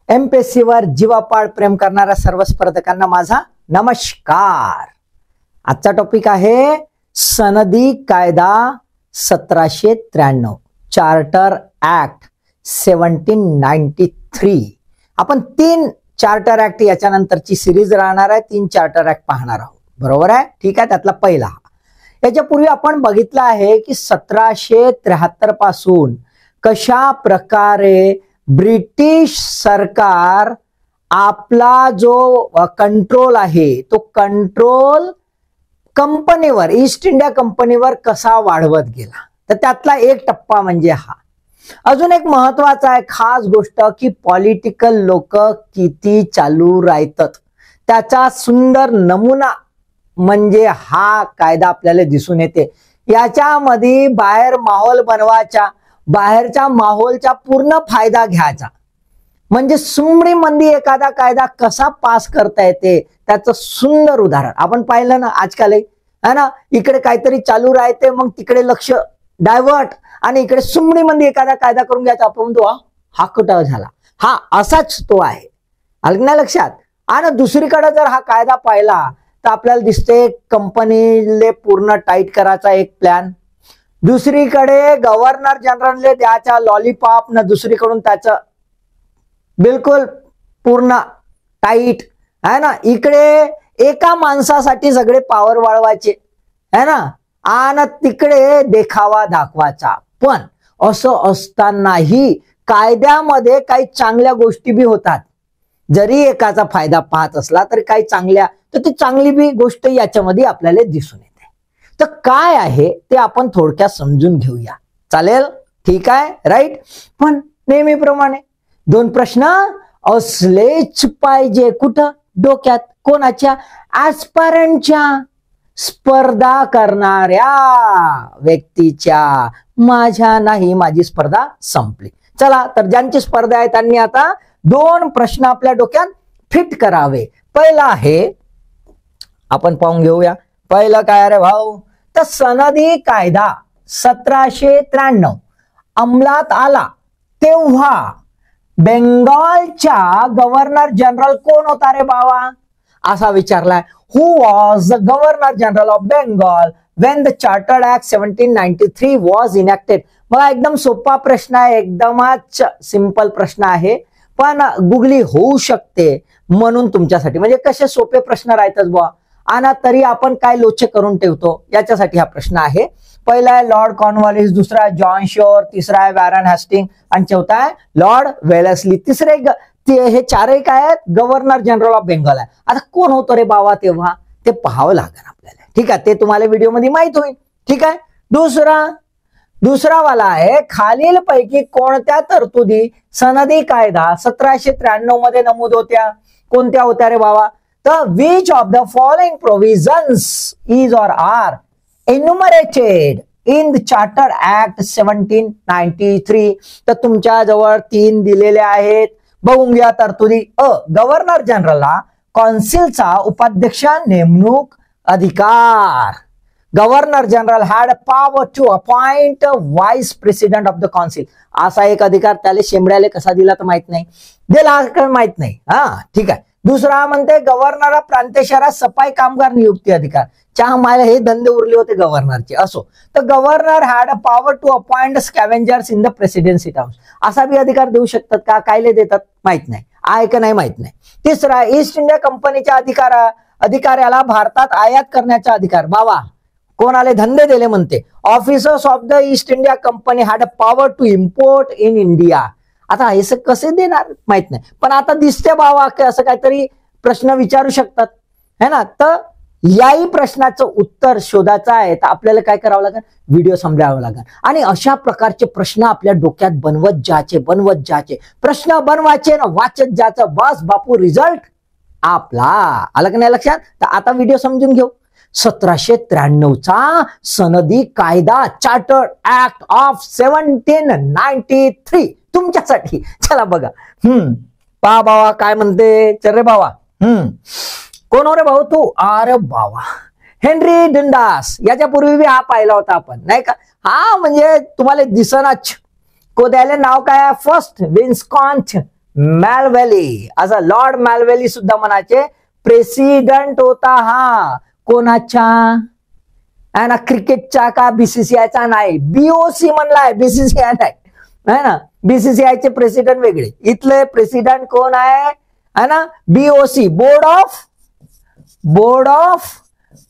MPSC वर जीवापाड प्रेम करणाऱ्या सर्व स्पर्धकांना माझा नमस्कार। आजचा टॉपिक आहे सनदी कायदा 1793 चार्टर ऍक्ट 1793। आपण 3 चार्टर ऍक्ट याच्यानंतरची सिरीज राहणार आहे। 3 चार्टर ऍक्ट पाहणार आहोत, बरोबर आहे? ठीक आहे, त्यातला पहिला याच्यापूर्वी आपण बघितलं आहे की 1773 पासून कशा प्रकारे ब्रिटिश सरकार आपला जो कंट्रोल आहे तो कंट्रोल कंपनीवर, ईस्ट इंडिया कंपनीवर कसा वाढवत गेला। तर त्यातला एक टप्पा म्हणजे हा। अजून एक महत्वाचा आहे खास गोष्ट की पॉलिटिकल लोक किती चालू राहतात त्याचा सुंदर नमुना म्हणजे हा कायदा आपल्याला दिसून येते। याच्यामध्ये बाहेर माहोल बनवायचा, बाहेरच्या माहोलचा पूर्ण फायदा घ्यायचा, म्हणजे सुमडी मंदी एखादा कायदा कसा पास करता येते त्याचं सुंदर उदाहरण आपण पाहिलं ना आजकाल है ना। इकडे काहीतरी चालू राहते, मग तिकडे लक्ष डायव्हर्ट आणि इकडे सुमडी मंदी एखादा कायदा करून घ्यायचा, आपण तो हा कुठं झाला, हा असाच तो आहे, आलं ना लक्षात। आणि दुसरीकडे जर हा कायदा पाहिला तर आपल्याला दिसते कंपनीले पूर्ण टाईट करायचा एक प्लॅन, दुसरीकडे गव्हर्नर जनरलने द्यायचा लॉलीपॉप ना, दुसरीकडून त्याचं बिलकुल पूर्ण टाईट है ना। इकडे एका माणसासाठी सगळे पावर वाढवायचे है ना, आणि तिकडे देखावा दाखवायचा। पण असं असतानाही कायद्यामध्ये काही चांगल्या गोष्टी बी होतात, जरी एकाचा फायदा पाहत असला तरी काही चांगल्या, तर ती चांगली बी गोष्ट याच्यामध्ये आपल्याला दिसून येते। तर काय आहे ते आपण थोडक्यात समजून घेऊया, चालेल? ठीक आहे, राईट। पण नेहमीप्रमाणे 2 प्रश्न असलेच पाहिजे कुठं डोक्यात, कोणाच्या? ऍस्पायरंटच्या, स्पर्धा करणाऱ्या व्यक्तीच्या। माझ्या नाही, माझी स्पर्धा संपली। चला तर ज्यांची स्पर्धा आहे त्यांनी आता 2 प्रश्न आपल्या डोक्यात फिट करावे। पहिला आहे, आपण पाहून घेऊया पहिलं काय रे भाऊ, तर सनदी कायदा 1793 अंमलात आला तेव्हा बेंगॉलच्या गव्हर्नर जनरल कोण होता रे बाबा, असा विचारलाय। Who was the governor general of Bengal when the chartered act 1793 was enacted. मला एकदम सोपा प्रश्न आहे, एकदमच सिंपल प्रश्न आहे, पण गुगली होऊ शकते म्हणून तुमच्यासाठी, म्हणजे कसे सोपे प्रश्न राहतात बुवा आणि तरी आपण काय लोचे करून ठेवतो याच्यासाठी हा प्रश्न आहे। पहिला आहे लॉर्ड कॉर्नवॉलिस, दुसरा आहे जॉन शोर, तिसरा आहे वॅरन हेस्टिंग आणि चौथा आहे लॉर्ड वेलेस्ली। तिसरे हे चारही काय आहेत, गव्हर्नर जनरल ऑफ बेंगॉल आहे। आता कोण होतो रे बाबा तेव्हा ते पाहावं लागेल आपल्याला, ठीक आहे? ते तुम्हाला व्हिडिओ मध्ये माहित होईल, ठीक आहे। दुसरा वाला आहे, खालील पैकी कोणत्या तरतुदी सनदी कायदा 1793 मध्ये नमूद होत्या? कोणत्या होत्या रे बाबा? तर which of the following provisions is or are enumerated in the Charter Act 1793? तर तुमच्या जवळ 3 दिलेले आहेत, बघून घ्या तरतुदी। गव्हर्नर जनरलला कौन्सिलचा उपाध्यक्ष नेमणूक अधिकार। Governor general had power to appoint vice president of the council. असा एक अधिकार त्याला शेंबड्याला कसा दिला तर माहित नाही, दिला माहित नाही, हा ठीक आहे। दुसरा म्हणते गव्हर्नर प्रांतीय शहरात सफाई कामगार नियुक्ती अधिकार। चहा मायला हे धंदे उरले होते गव्हर्नरचे, असो तर governor had power to appoint scavengers in the presidency house. असा बी अधिकार देऊ शकतात का, कायले देतात माहित नाही, आहे का नाही माहित नाही। तिसरा, ईस्ट इंडिया कंपनीच्या अधिकाऱ्याला भारतात आयात करण्याचा अधिकार। बाबा कोणाले धंदे दिले म्हणते, officers of the East India Company had power to import in India. आता हे कसे देणार माहित नाही, पण आता दिसते बाबा असं काहीतरी प्रश्न विचारू शकतात है ना। तर याही प्रश्नाचं उत्तर शोधायचं आहे तर आपल्याला काय करावं लागेल, व्हिडिओ संपवावा लागेल आणि अशा प्रकारचे प्रश्न आपल्या डोक्यात बनवत जायचे, प्रश्न बनवायचे ना, वाचत जायचं, बस बापू रिझल्ट आपला आला का नाही लक्षात। तर आता व्हिडिओ समजून घेऊ। 1793चा सनदी कायदा चार्टर्ड ऍक्ट ऑफ 1793 तुमच्यासाठी, चला बघा। पा बाबा काय म्हणते, चल रे बाबा। कोण हो रे भाऊ तू? अरे बाबा हेनरी डुंडास, याच्यापूर्वी बी हा पाहिला होता आपण नाही का। हा म्हणजे तुम्हाला दिसनाच, को द्यायला नाव काय आहे, फर्स्ट विन्स्कॉन्ट मॅलव्हॅली, असं लॉर्ड मॅलव्हॅली सुद्धा म्हणायचे, प्रेसिडेंट होता हा. कोणाच्या? आहे ना, क्रिकेटच्या का बीसीसीआयचा नाही, बीओसी म्हणलाय, बीसीसीआय नाही, है ना. बीसीसीआयचे प्रेसिडेंट वेगळे, इथले प्रेसिडेंट कोण आहे ना, BOC, board of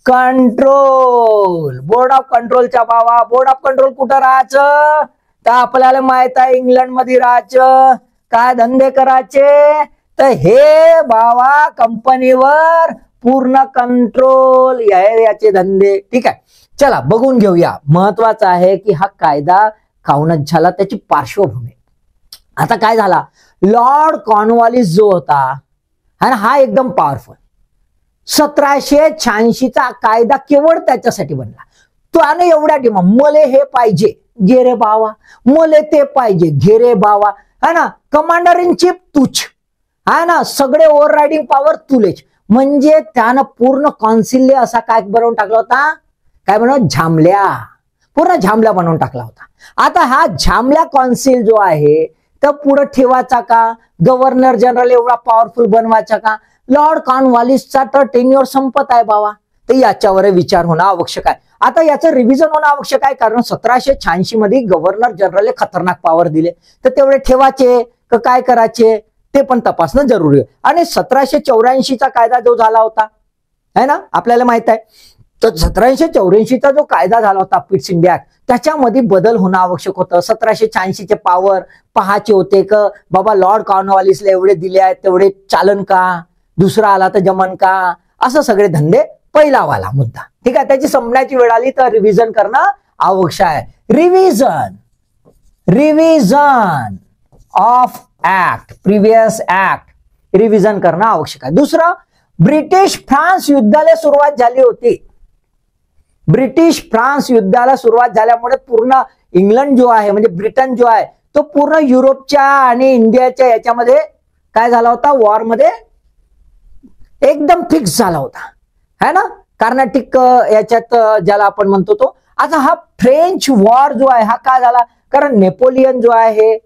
control. Board of कंट्रोलच्या बाबा, बोर्ड ऑफ कंट्रोल कुठं राहायचं? तर आपल्याला माहित आहे इंग्लंड मध्ये राहायचं. काय धंदे करायचे? तर हे बाबा कंपनीवर पूर्ण कंट्रोल, याचे धंदे. ठीक आहे, चला बघून घेऊया. महत्वाचं आहे की हा कायदा काऊनच झाला, त्याची पार्श्वभूमी. आता काय झाला, लॉर्ड कॉर्नवॉलिस जो होता है ना, हा एकदम पॉवरफुल. 1786चा कायदा केवळ त्याच्यासाठी बनला. त्याने एवढ्या डिमांड, मले हे पाहिजे घे रे बावा, मले ते पाहिजे घे रे बावा, है ना. कमांडर इन चीफ तूच, है ना, सगळे ओव्हर रायडिंग पॉवर तुलेच. म्हणजे त्यानं पूर्ण कौन्सिलने असा काय बनवून टाकला होता, काय बनवून, झामल्या, पूर्ण झामल्या बनवून टाकला होता. आता हा झामल्या कौन्सिल जो आहे तर पुढे ठेवायचा का, गव्हर्नर जनरल एवढा पॉवरफुल बनवायचा का? लॉर्ड कॉर्नवॉलिसचा तर टेन्युअर संपत आहे बाबा, तर याच्यावर विचार होणं आवश्यक आहे. आता याचं रिव्हिजन होणं आवश्यक आहे, कारण 1786 मध्ये गव्हर्नर जनरलने खतरनाक पॉवर दिले, तर तेवढे ठेवायचे का काय करायचे ते पण तपासणं जरुरी आहे. आणि 1784चा कायदा जो झाला होता है ना, आपल्याला माहित आहे, तर 1784चा जो कायदा झाला होता पिट्स इंडिया ऍक्ट, त्याच्यामध्ये बदल होणं आवश्यक होतं. 1786चे पॉवर पहाचे होते का बाबा, लॉर्ड कॉर्नवॉलिसला एवढे दिले आहेत तेवढे चालन का, दुसरा आला तर जमन का, असं सगळे धंदे. पहिला वाला मुद्दा, ठीक आहे, त्याची संपण्याची वेळ आली तर रिव्हिजन करणं आवश्यक आहे. Revision of act, previous act revision करणं आवश्यक आहे. दुसरं, ब्रिटिश फ्रान्स युद्धाला सुरुवात झाली होती. ब्रिटिश फ्रान्स युद्धाला सुरुवात झाल्यामुळे पूर्ण इंग्लंड जो आहे म्हणजे ब्रिटन जो आहे तो पूर्ण युरोपच्या आणि इंडियाच्या याच्यामध्ये काय झाला होता, वॉर मध्ये एकदम फिक्स झाला होता, है ना. कर्नाटिक याच्यात ज्याला आपण म्हणतो तो. आता हा फ्रेंच वॉर जो आहे हा काय झाला, कारण नेपोलियन जो आहे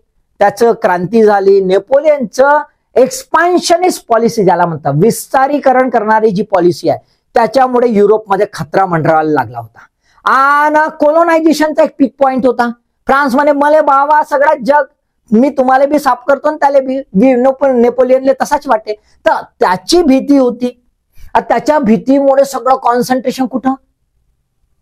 त्याचं क्रांती झाली. नेपोलियनचं एक्सपान्शनिस्ट पॉलिसी ज्याला म्हणतात, विस्तारीकरण करणारी जी पॉलिसी आहे, त्याच्यामुळे युरोपमध्ये खतरा मंडरायला लागला होता. आणि कोलोनायझेशनचा एक पीक पॉइंट होता. फ्रान्स मध्ये मले बाबा सगळ्यात जग मी तुम्हाला बी साफ करतो आणि त्याला बी नेपोलियनले तसाच वाटे, तर त्याची भीती होती. त्याच्या भीतीमुळे सगळं कॉन्सन्ट्रेशन कुठं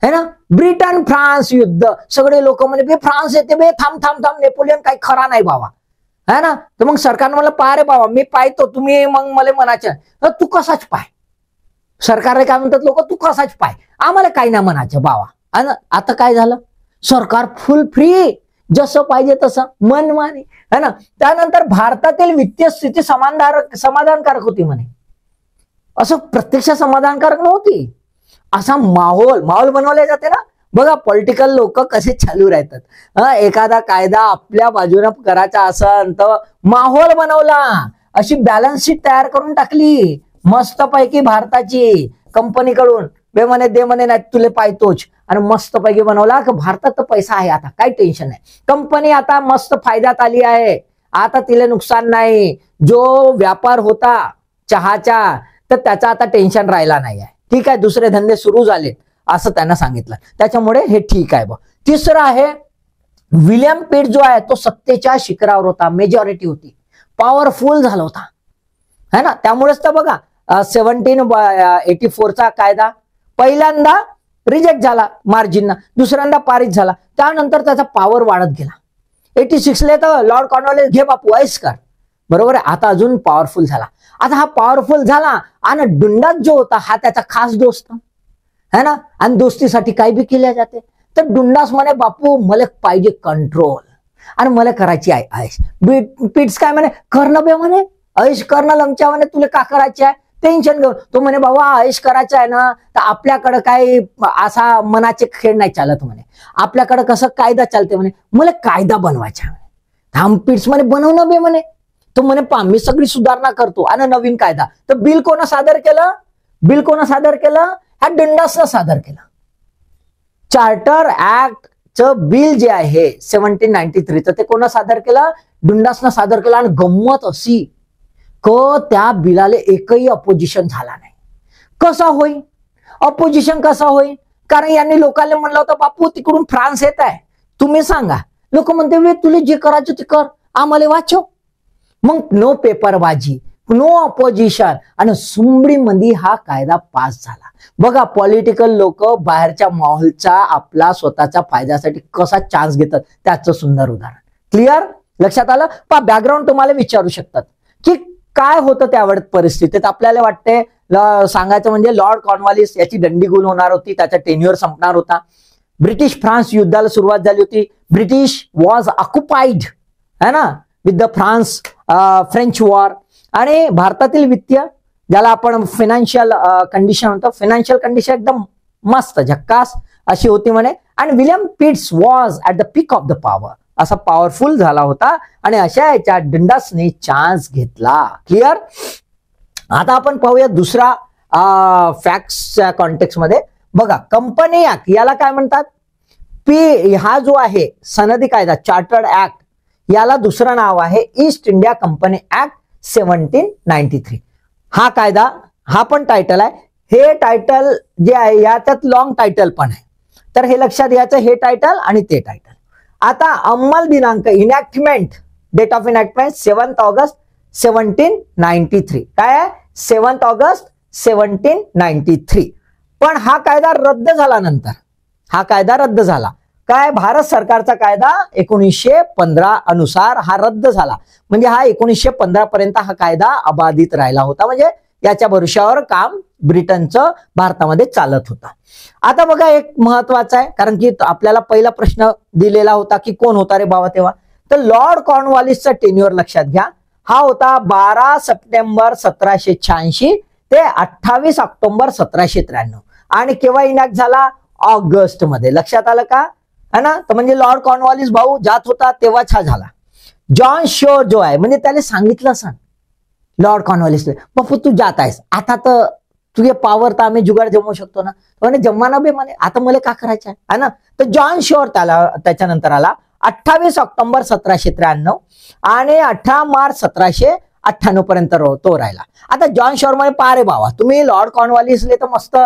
है ना, ब्रिटन फ्रान्स युद्ध. सगळे लोक म्हणे बे फ्रान्स येते बे, थांब थांब थांब, नेपोलियन काही खरा नाही बाबा, है ना. तर मग सरकारनं मला पाह रे बाबा, मी पाहतो, तुम्ही मग मला म्हणायचं तू कसाच पाय. सरकारने काय म्हणतात लोक, तू कसाच पाय, आम्हाला काही नाही म्हणायचं बाबा. आणि आता काय झालं, सरकार फुल फ्री, जसं पाहिजे तसं मनमानी, है ना. त्यानंतर भारतातील वित्तीय स्थिती समाधानकारक होती म्हणे. असं प्रत्यक्ष समाधानकारक नव्हती. असा माहोल बनवले जाते ना बघा, पॉलिटिकल लोक कसे चालू राहतात. एखादा कायदा आपल्या बाजूने करायचा असेल तर माहोल बनवला, अशी बॅलन्स शीट तयार करून टाकली मस्तपैकी भारताची कंपनीकडून. बे म्हणे दे म्हणे, नाही तुले पाहतोच, आणि मस्तपैकी बनवला की भारतात तर पैसा आहे, आता काही टेन्शन नाही. कंपनी आता मस्त फायद्यात आली आहे, आता तिला नुकसान नाही. जो व्यापार होता चहाचा तर त्याचा आता टेन्शन राहिला नाही आहे. ठीक आहे, दुसरे धंदे सुरू झाले असं त्यांना सांगितलं, त्याच्यामुळे हे ठीक आहे. तिसरं आहे, विलियम पिट जो आहे तो सत्तेच्या शिखरावर होता, मेजॉरिटी होती, पॉवरफुल झाला होता, है ना. त्यामुळेच तर बघा 1784चा कायदा पहिल्यांदा रिजेक्ट झाला मार्जिनना, दुसऱ्यांदा पारित झाला, त्यानंतर त्याचा पॉवर वाढत गेला. 86ला तर लॉर्ड कॉर्नवॉलिस घे बापू ऐस कर, बरोबर आहे. आता अजून पॉवरफुल झाला. आता हा पॉवरफुल झाला आणि डुंडास जो होता हा त्याचा खास दोस्त है ना, आणि दोस्तीसाठी काही बी केल्या जाते. तर डुंडास म्हणे बापू मला पाहिजे कंट्रोल आणि मला करायची आहे ऐश. पिट्स काय म्हणे, करणं बे म्हणे, ऐश करणं लमच्या म्हणे, तुला का करायची आहे टेन्शन घेऊन. तो म्हणे बाबा ऐश करायचं आहे ना तर आपल्याकडे काही असा मनाचे खेळ नाही चालत म्हणे, आपल्याकडे कसं कायदा चालते म्हणे, मला कायदा बनवायचा म्हणे. थांब पिट्स म्हणे बनवणं बे म्हणे. तो म्हणे पा मी सगळी सुधारणा करतो आणि नवीन कायदा. तर बिल कोणा सादर केलं, बिल कोणा सादर केलं, ह्या डंडासनं सादर केलं. चार्टर ऍक्टचं बिल जे आहे 1793चं ते कोणा सादर केलं, डुंडासनं सादर केला आणि गंमत अशी त्या बिलाले एकही अपोजिशन झाला नाही. कसा होईल अपोजिशन, कसा होईल? कारण यांनी लोकांना म्हणलं होतं बापू तिकडून फ्रान्स येत आहे, तुम्ही सांगा. लोक म्हणते वे तुला जे करायचं ते कर, आम्हाला वाचव. मग नो पेपरबाजी, नो अपोजिशन आणि सुमडीमध्ये हा कायदा पास झाला. बघा पॉलिटिकल लोक बाहेरच्या माहोलचा आपला स्वतःच्या फायद्यासाठी कसा चान्स घेतात, त्याचं सुंदर उदाहरण. क्लिअर? लक्षात आलं? बॅकग्राऊंड तुम्हाला विचारू शकतात की काय होतं त्यावेळेस परिस्थितीत. आपल्याला वाटते सांगायचं म्हणजे लॉर्ड कॉर्नवॉलिस याची दंडीगुल होणार होती, त्याचा टेन्युअर संपणार होता. ब्रिटिश फ्रान्स युद्धाला सुरुवात झाली होती. ब्रिटिश वॉज ऑक्युपाइड है ना विथ द फ्रेंच वॉर. आणि भारतातील वित्तीय ज्याला आपण फायनान्शियल कंडिशन म्हणतो, फायनान्शियल कंडिशन एकदम मस्त झक्कास अशी होती म्हणे. आणि William Pitts was at the peak of the power, असा पॉवरफुल झाला होता आणि अशा याच्या डंडासने चान्स घेतला. क्लिअर? आता आपण पाहूया दुसरा फॅक्ट्सच्या कॉन्टेक्स्ट मध्ये. बघा कंपनी ऍक्ट याला काय म्हणतात? हा जो आहे सनदी कायदा चार्टर्ड ऍक्ट, याला दुसरं नाव आहे ईस्ट इंडिया कंपनी ऍक्ट 1793. हा कायदा, हा पण टायटल आहे. हे टायटल जे आहे याच्यात लॉंग टायटल पण आहे, तर हे लक्षात घ्यायचं, हे टायटल आणि ते टायटल. आता अंमल दिनांक, इनॅक्टमेंट, डेट ऑफ इनॅक्टमेंट 7 ऑगस्ट 1793. काय आहे? 7 ऑगस्ट 1793. पण हा कायदा रद्द झाला नंतर, हा कायदा रद्द झाला. काय? भारत सरकारचा कायदा 1915 अनुसार हा रद्द झाला. म्हणजे हा 1915 पर्यंत हा कायदा अबाधित राहिला होता. म्हणजे याच्या भरोश्यावर काम ब्रिटनचं भारतामध्ये चालत होता. आता बघा एक महत्वाचा आहे, कारण की आपल्याला पहिला प्रश्न दिलेला होता की कोण होता रे बाबा तेव्हा, तर लॉर्ड कॉर्नवॉलिसचा टेन्युअर लक्षात घ्या. हा होता 12 सप्टेंबर 1786 ते 28 ऑक्टोबर 1793. आणि केव्हा इनॅक्ट झाला? ऑगस्ट मध्ये. लक्षात आलं का? है ना? तर म्हणजे लॉर्ड कॉर्नवॉलिस भाऊ जात होता तेव्हाच हा झाला. जॉन शोर जो आहे, म्हणजे त्याने सांगितलं सांग लॉर्ड कॉर्नवॉलिसला, बापू तू जात आहेस आता, तर तुझे पावर तर आम्ही जुगाड जमवू शकतो ना. म्हणे जम्मा ना बे म्हणे, आता मला का करायचं आहे ना. तर जॉन शोर त्याच्यानंतर आला 28 ऑक्टोबर 1793 आणि 18 मार्च 1798 पर्यंत तो राहिला. आता जॉन शोर म्हणे पा रे बाबा तुम्ही लॉर्ड कॉर्नवॉलिसले तर मस्त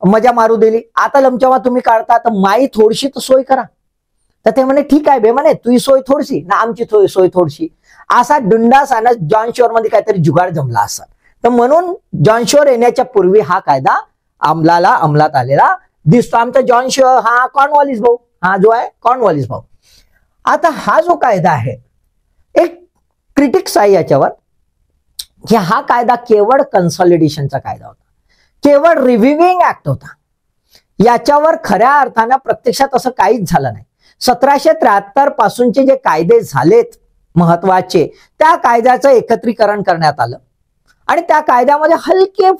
मजा मारू दिली, आता लमचमा तुम्ही काढता, तर माई थोडीशी तर सोय करा. तर ते म्हणे ठीक आहे बे म्हणे, तुझी सोय थोडीशी ना आमची सोय थोडीशी. असा डुंडास आणि जॉन शोर मध्ये काहीतरी जुगाड जमला असं. तर म्हणून जॉन शोर येण्याच्या पूर्वी हा कायदा अंमलात आलेला दिसतो. आमचा जॉन शोर हा कॉर्नवॉलिस भाऊ, हा जो आहे कॉर्नवॉलिस भाऊ. आता हा जो कायदा आहे, एक क्रिटिक्स आहे याच्यावर की हा कायदा केवळ कन्सॉलिडेशनचा कायदा होता, केवळ रिव्हिविंग ऍक्ट होता. याच्यावर खऱ्या अर्थानं प्रत्यक्षात असं काहीच झालं नाही. 1773 पासूनचे जे कायदे झालेत महत्वाचे, त्या कायद्याचं एकत्रीकरण करण्यात आलं आणि त्या कायद्यामध्ये हलके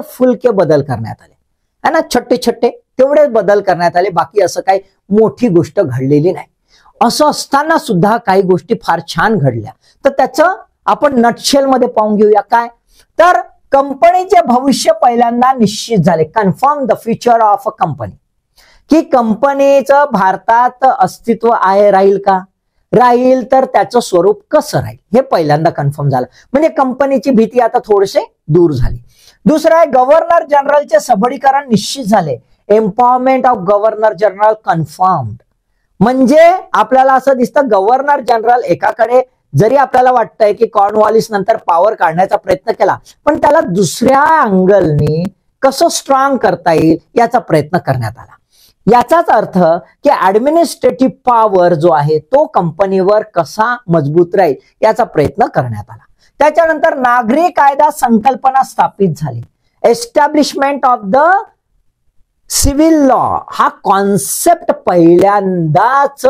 फुलके बदल करण्यात आले है ना, छोटे तेवढे बदल करण्यात आले. बाकी असं काही मोठी गोष्ट घडलेली नाही. असं असताना सुद्धा काही गोष्टी फार छान घडल्या. तर त्याचं आपण नटशेल मध्ये पाहून घेऊया. काय तर कंपनीचे भविष्य पहिल्यांदा निश्चित झाले. Confirm the future of a company, की कंपनीचं भारतात अस्तित्व राहील का, राहील तर त्याचं स्वरूप कसं राहील हे पहिल्यांदा कन्फर्म झालं. म्हणजे कंपनीची भीती आता थोडेसे दूर झाली. दुसरं आहे गव्हर्नर जनरलचे सबळीकरण निश्चित झाले. Empowerment of governor general confirmed. म्हणजे आपल्याला असं दिसतं गव्हर्नर जनरल एकाकडे जरी आपल्याला वाटतंय की कॉर्नवॉलिस नंतर पॉवर काढण्याचा प्रयत्न केला, पण त्याला दुसऱ्या अँगलनी कसं स्ट्रॉंग करता येईल याचा प्रयत्न करण्यात आला. याचाच अर्थ की ऍडमिनिस्ट्रेटिव्ह पॉवर जो आहे तो कंपनीवर कसा मजबूत राहील याचा प्रयत्न करण्यात आला. त्याच्यानंतर नागरी कायदा संकल्पना स्थापित झाली. Establishment of the civil law हा कॉन्सेप्ट पहिल्यांदाच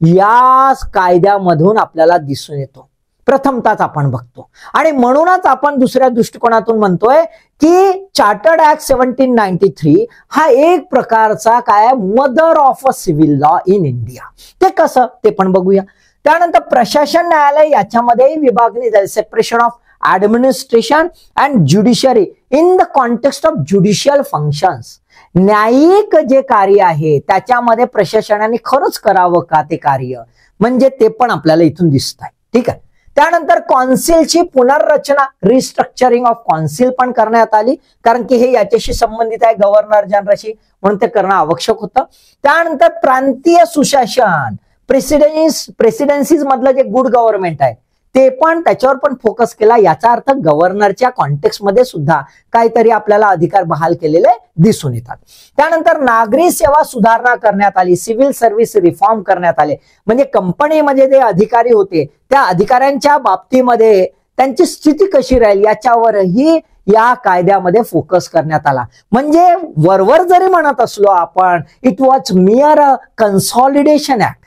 या कायद्यामधून आपल्याला दिसून येतो, प्रथमताच आपण बघतो. आणि म्हणूनच आपण दुसऱ्या दृष्टिकोनातून म्हणतोय की चार्टर्ड ऍक्ट 1793 हा एक प्रकारचा काय mother of a civil law in India. ते कसं ते पण बघूया. त्यानंतर प्रशासन न्यायालय याच्यामध्ये विभागणी झाली. Separation of administration and judiciary in the context of judicial functions. न्यायिक जे कार्य आहे त्याच्यामध्ये प्रशासनाने खरंच करावं का ते कार्य, म्हणजे ते पण आपल्याला इथून दिसत आहे. ठीक आहे. त्यानंतर कौन्सिलची पुनर्रचना, रिस्ट्रक्चरिंग ऑफ कौन्सिल पण करण्यात आली, कारण की हे याच्याशी संबंधित आहे गव्हर्नर जनरलशी, म्हणून ते करणं आवश्यक होतं. त्यानंतर प्रांतीय सुशासन, प्रेसिडेन्सीज मधलं जे गुड गव्हर्नमेंट आहे ते पण त्याच्यावर पण फोकस केला. याचा अर्थ गव्हर्नरच्या कॉन्टेक्स्ट मध्ये सुद्धा काहीतरी आपल्याला अधिकार बहाल केलेले दिसून येतात. त्यानंतर नागरी सेवा सुधारणा करण्यात आली, सिव्हिल सर्व्हिस रिफॉर्म करण्यात आले. म्हणजे कंपनीमध्ये जे अधिकारी होते त्या अधिकाऱ्यांच्या बाबतीमध्ये त्यांची स्थिती कशी राहील याच्यावरही या कायद्यामध्ये फोकस करण्यात आला. म्हणजे वरवर जरी म्हणत असलो आपण, it was मिअर a consolidation act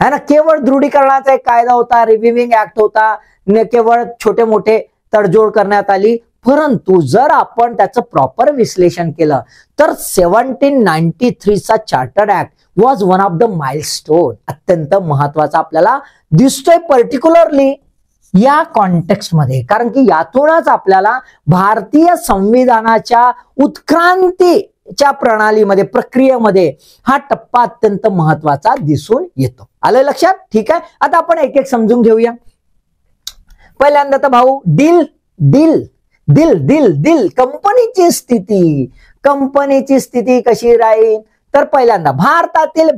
है ना, केवळ दृढीकरणाचा एक कायदा होता, रिव्हिविंग ऍक्ट होता, केवळ छोटे मोठे तडजोड करण्यात आली. परंतु जर आपण त्याचं प्रॉपर विश्लेषण केलं तर 1793 चा chartered act was one of the milestone, अत्यंत महत्वाचा आपल्याला दिसतोय पर्टिक्युलरली या कॉन्टेक्स्ट मध्ये, कारण की यातूनच आपल्याला भारतीय संविधानाच्या उत्क्रांतीच्या प्रणालीमध्ये, प्रक्रियेमध्ये हा टप्पा अत्यंत महत्वाचा दिसून येतो. आलं लक्षात? ठीक आहे. आता आपण एक एक समजून घेऊया. पहिल्यांदा तर भाऊ deal deal deal deal deal कंपनीची स्थिती कशी राहील? तर पहिल्यांदा भारतातील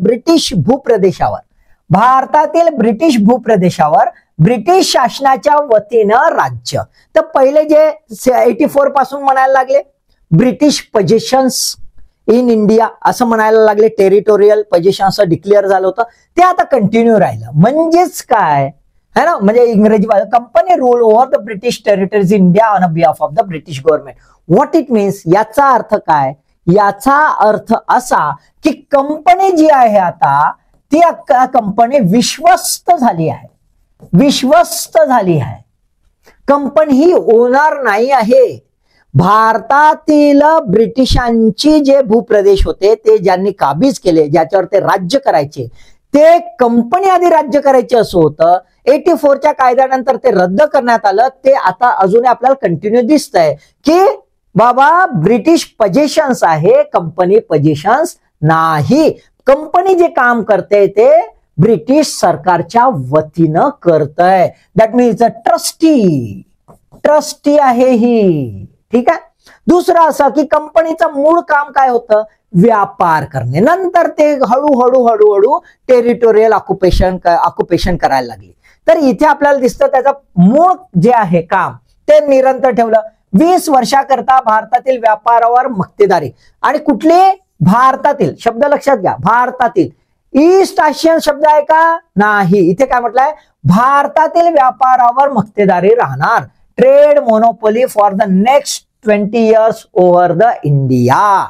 ब्रिटिश भूप्रदेशावर ब्रिटिश शासनाच्या वतीनं राज्य, तर पहिले जे 84 पासून म्हणायला लागले ब्रिटिश पोझिशन्स इन इंडिया असं म्हणायला लागले, टेरिटोरियल पोझिशन असं डिक्लेअर झालं होतं, ते आता कंटिन्यू राहिलं. म्हणजेच काय है ना, म्हणजे इंग्रजी company rule over the British territories in India on behalf of the British government. What it means, याचा अर्थ काय? याचा अर्थ असा की कंपनी जी आहे आता ती कंपनी विश्वस्त झाली आहे. कंपनी ही ओनर नाही आहे. भारतातील ब्रिटिशांची जे भूप्रदेश होते ते ज्यांनी काबीज केले, ज्याच्यावर ते राज्य करायचे, ते कंपनी आधी राज्य करायचे असं होतं. 84च्या कायद्यानंतर ते रद्द करण्यात आलं. ते आता अजूनही आपल्याला कंटिन्यू दिसतंय की बाबा ब्रिटिश पोझिशन्स आहे, कंपनी पोझिशन्स नाही. कंपनी जे काम करते ते ब्रिटिश सरकारच्या वतीनं करतय. दॅट मीन्स अ ट्रस्टी आहे ही. ठीक आहे. दुसरं असं की कंपनीचं मूळ काम काय होतं? व्यापार करणे. नंतर ते हळूहळू टेरिटोरियल ऑक्युपेशन करायला लागली. तर इथे आपल्याला दिसतं त्याचं मूळ जे आहे काम ते निरंतर ठेवलं. 20 वर्षाकरता भारतातील व्यापारावर मक्तेदारी, आणि कुठले? भारतातील, शब्द लक्षात घ्या, भारतातील. ईस्ट आशियन शब्द आहे का? नाही. इथे काय म्हटलंय? भारतातील व्यापारावर मक्तेदारी राहणार. Trade monopoly for the next 20 years over the India.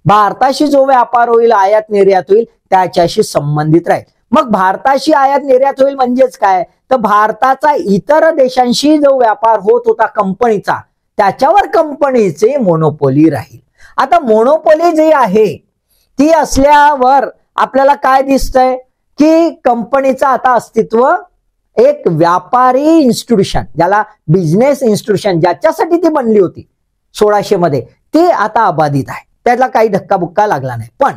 भारताशी जो व्यापार होईल, आयात निर्यात होईल, त्याच्याशी संबंधित राहील. मग भारताशी आयात निर्यात होईल म्हणजेच काय? तर भारताचा इतर देशांशी जो व्यापार होत होता कंपनीचा, त्याच्यावर कंपनीचे मोनोपोली राहील. आता मोनोपोली जी आहे ती असल्यावर आपल्याला काय दिसतंय की कंपनीचं आता अस्तित्व एक व्यापारी इन्स्टिट्यूशन, ज्याला बिझनेस इन्स्टिट्यूशन, ज्याच्यासाठी ती बनली होती 1600 मध्ये, ते आता अबाधित आहे. त्याला काही धक्काबुक्का लागला नाही. पण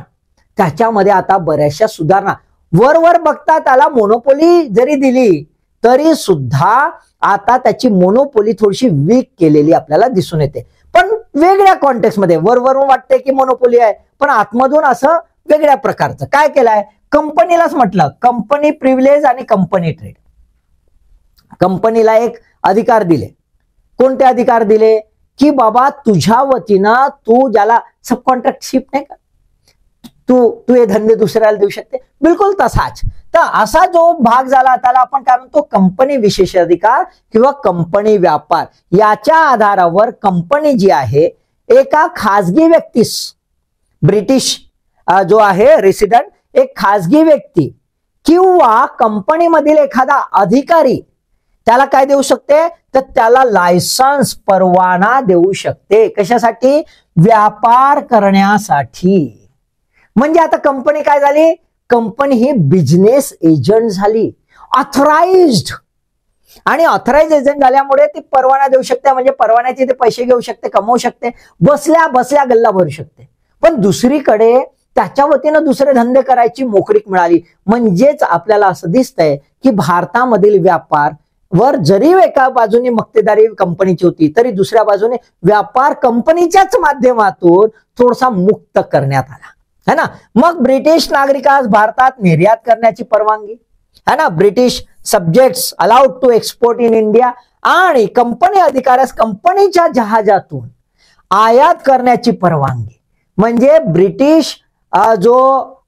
त्याच्यामध्ये आता बऱ्याचशा सुधारणा, वर बघता त्याला मोनोपोली जरी दिली तरी सुद्धा आता त्याची मोनोपोली थोडीशी वीक केलेली आपल्याला दिसून येते. पण वेगळ्या कॉन्टेक्स्ट मध्ये. वरवरून वाटते की मोनोपोली आहे, पण आतमधून असं वेगळ्या प्रकारचं काय केलंय? कंपनीलाच म्हटलं कंपनी प्रिव्हिलेज आणि कंपनी ट्रेड. कंपनीला एक अधिकार दिले. कोणते अधिकार दिले? की बाबा तुझ्या वतीनं तू ज्याला सब कॉन्ट्रॅक्टशिप नाही का, तू हे धंदे दुसऱ्याला देऊ शकते, बिलकुल तसाच. तर असा जो भाग झाला त्याला आपण काय म्हणतो? कंपनी विशेषाधिकार किंवा कंपनी व्यापार. याच्या आधारावर कंपनी जी आहे एका खाजगी व्यक्तीस, ब्रिटिश जो आहे रेसिडेंट, एक खाजगी व्यक्ती किंवा कंपनीमधील एखादा अधिकारी त्याला काय देऊ शकते? तर त्याला लायसन्स, परवाना देऊ शकते. कशासाठी? व्यापार करण्यासाठी. म्हणजे आता कंपनी काय झाली? कंपनी ही बिझनेस एजंट झाली, ऑथराइज्ड. आणि ऑथराइज एजंट झाल्यामुळे ती परवाना देऊ शकते, म्हणजे परवान्याचे ते पैसे घेऊ शकते, कमवू शकते, बसल्या बसल्या गल्ला भरू शकते. पण दुसरीकडे त्याच्या वतीनं दुसरे धंदे करायची मोकळीक मिळाली. म्हणजेच आपल्याला असं दिसतंय की भारतामधील व्यापार वर जरी एका बाजूने मक्तेदारी कंपनीची होती तरी दुसऱ्या बाजूने व्यापार कंपनीच्याच माध्यमातून थोडासा मुक्त करण्यात आला है ना. मग ब्रिटिश नागरिकास भारतात निर्यात करण्याची परवानगी है ना. British subjects allowed to export in India आणि कंपनी अधिकाऱ्यास कंपनीच्या जहाजातून आयात करण्याची परवानगी. म्हणजे ब्रिटिश जो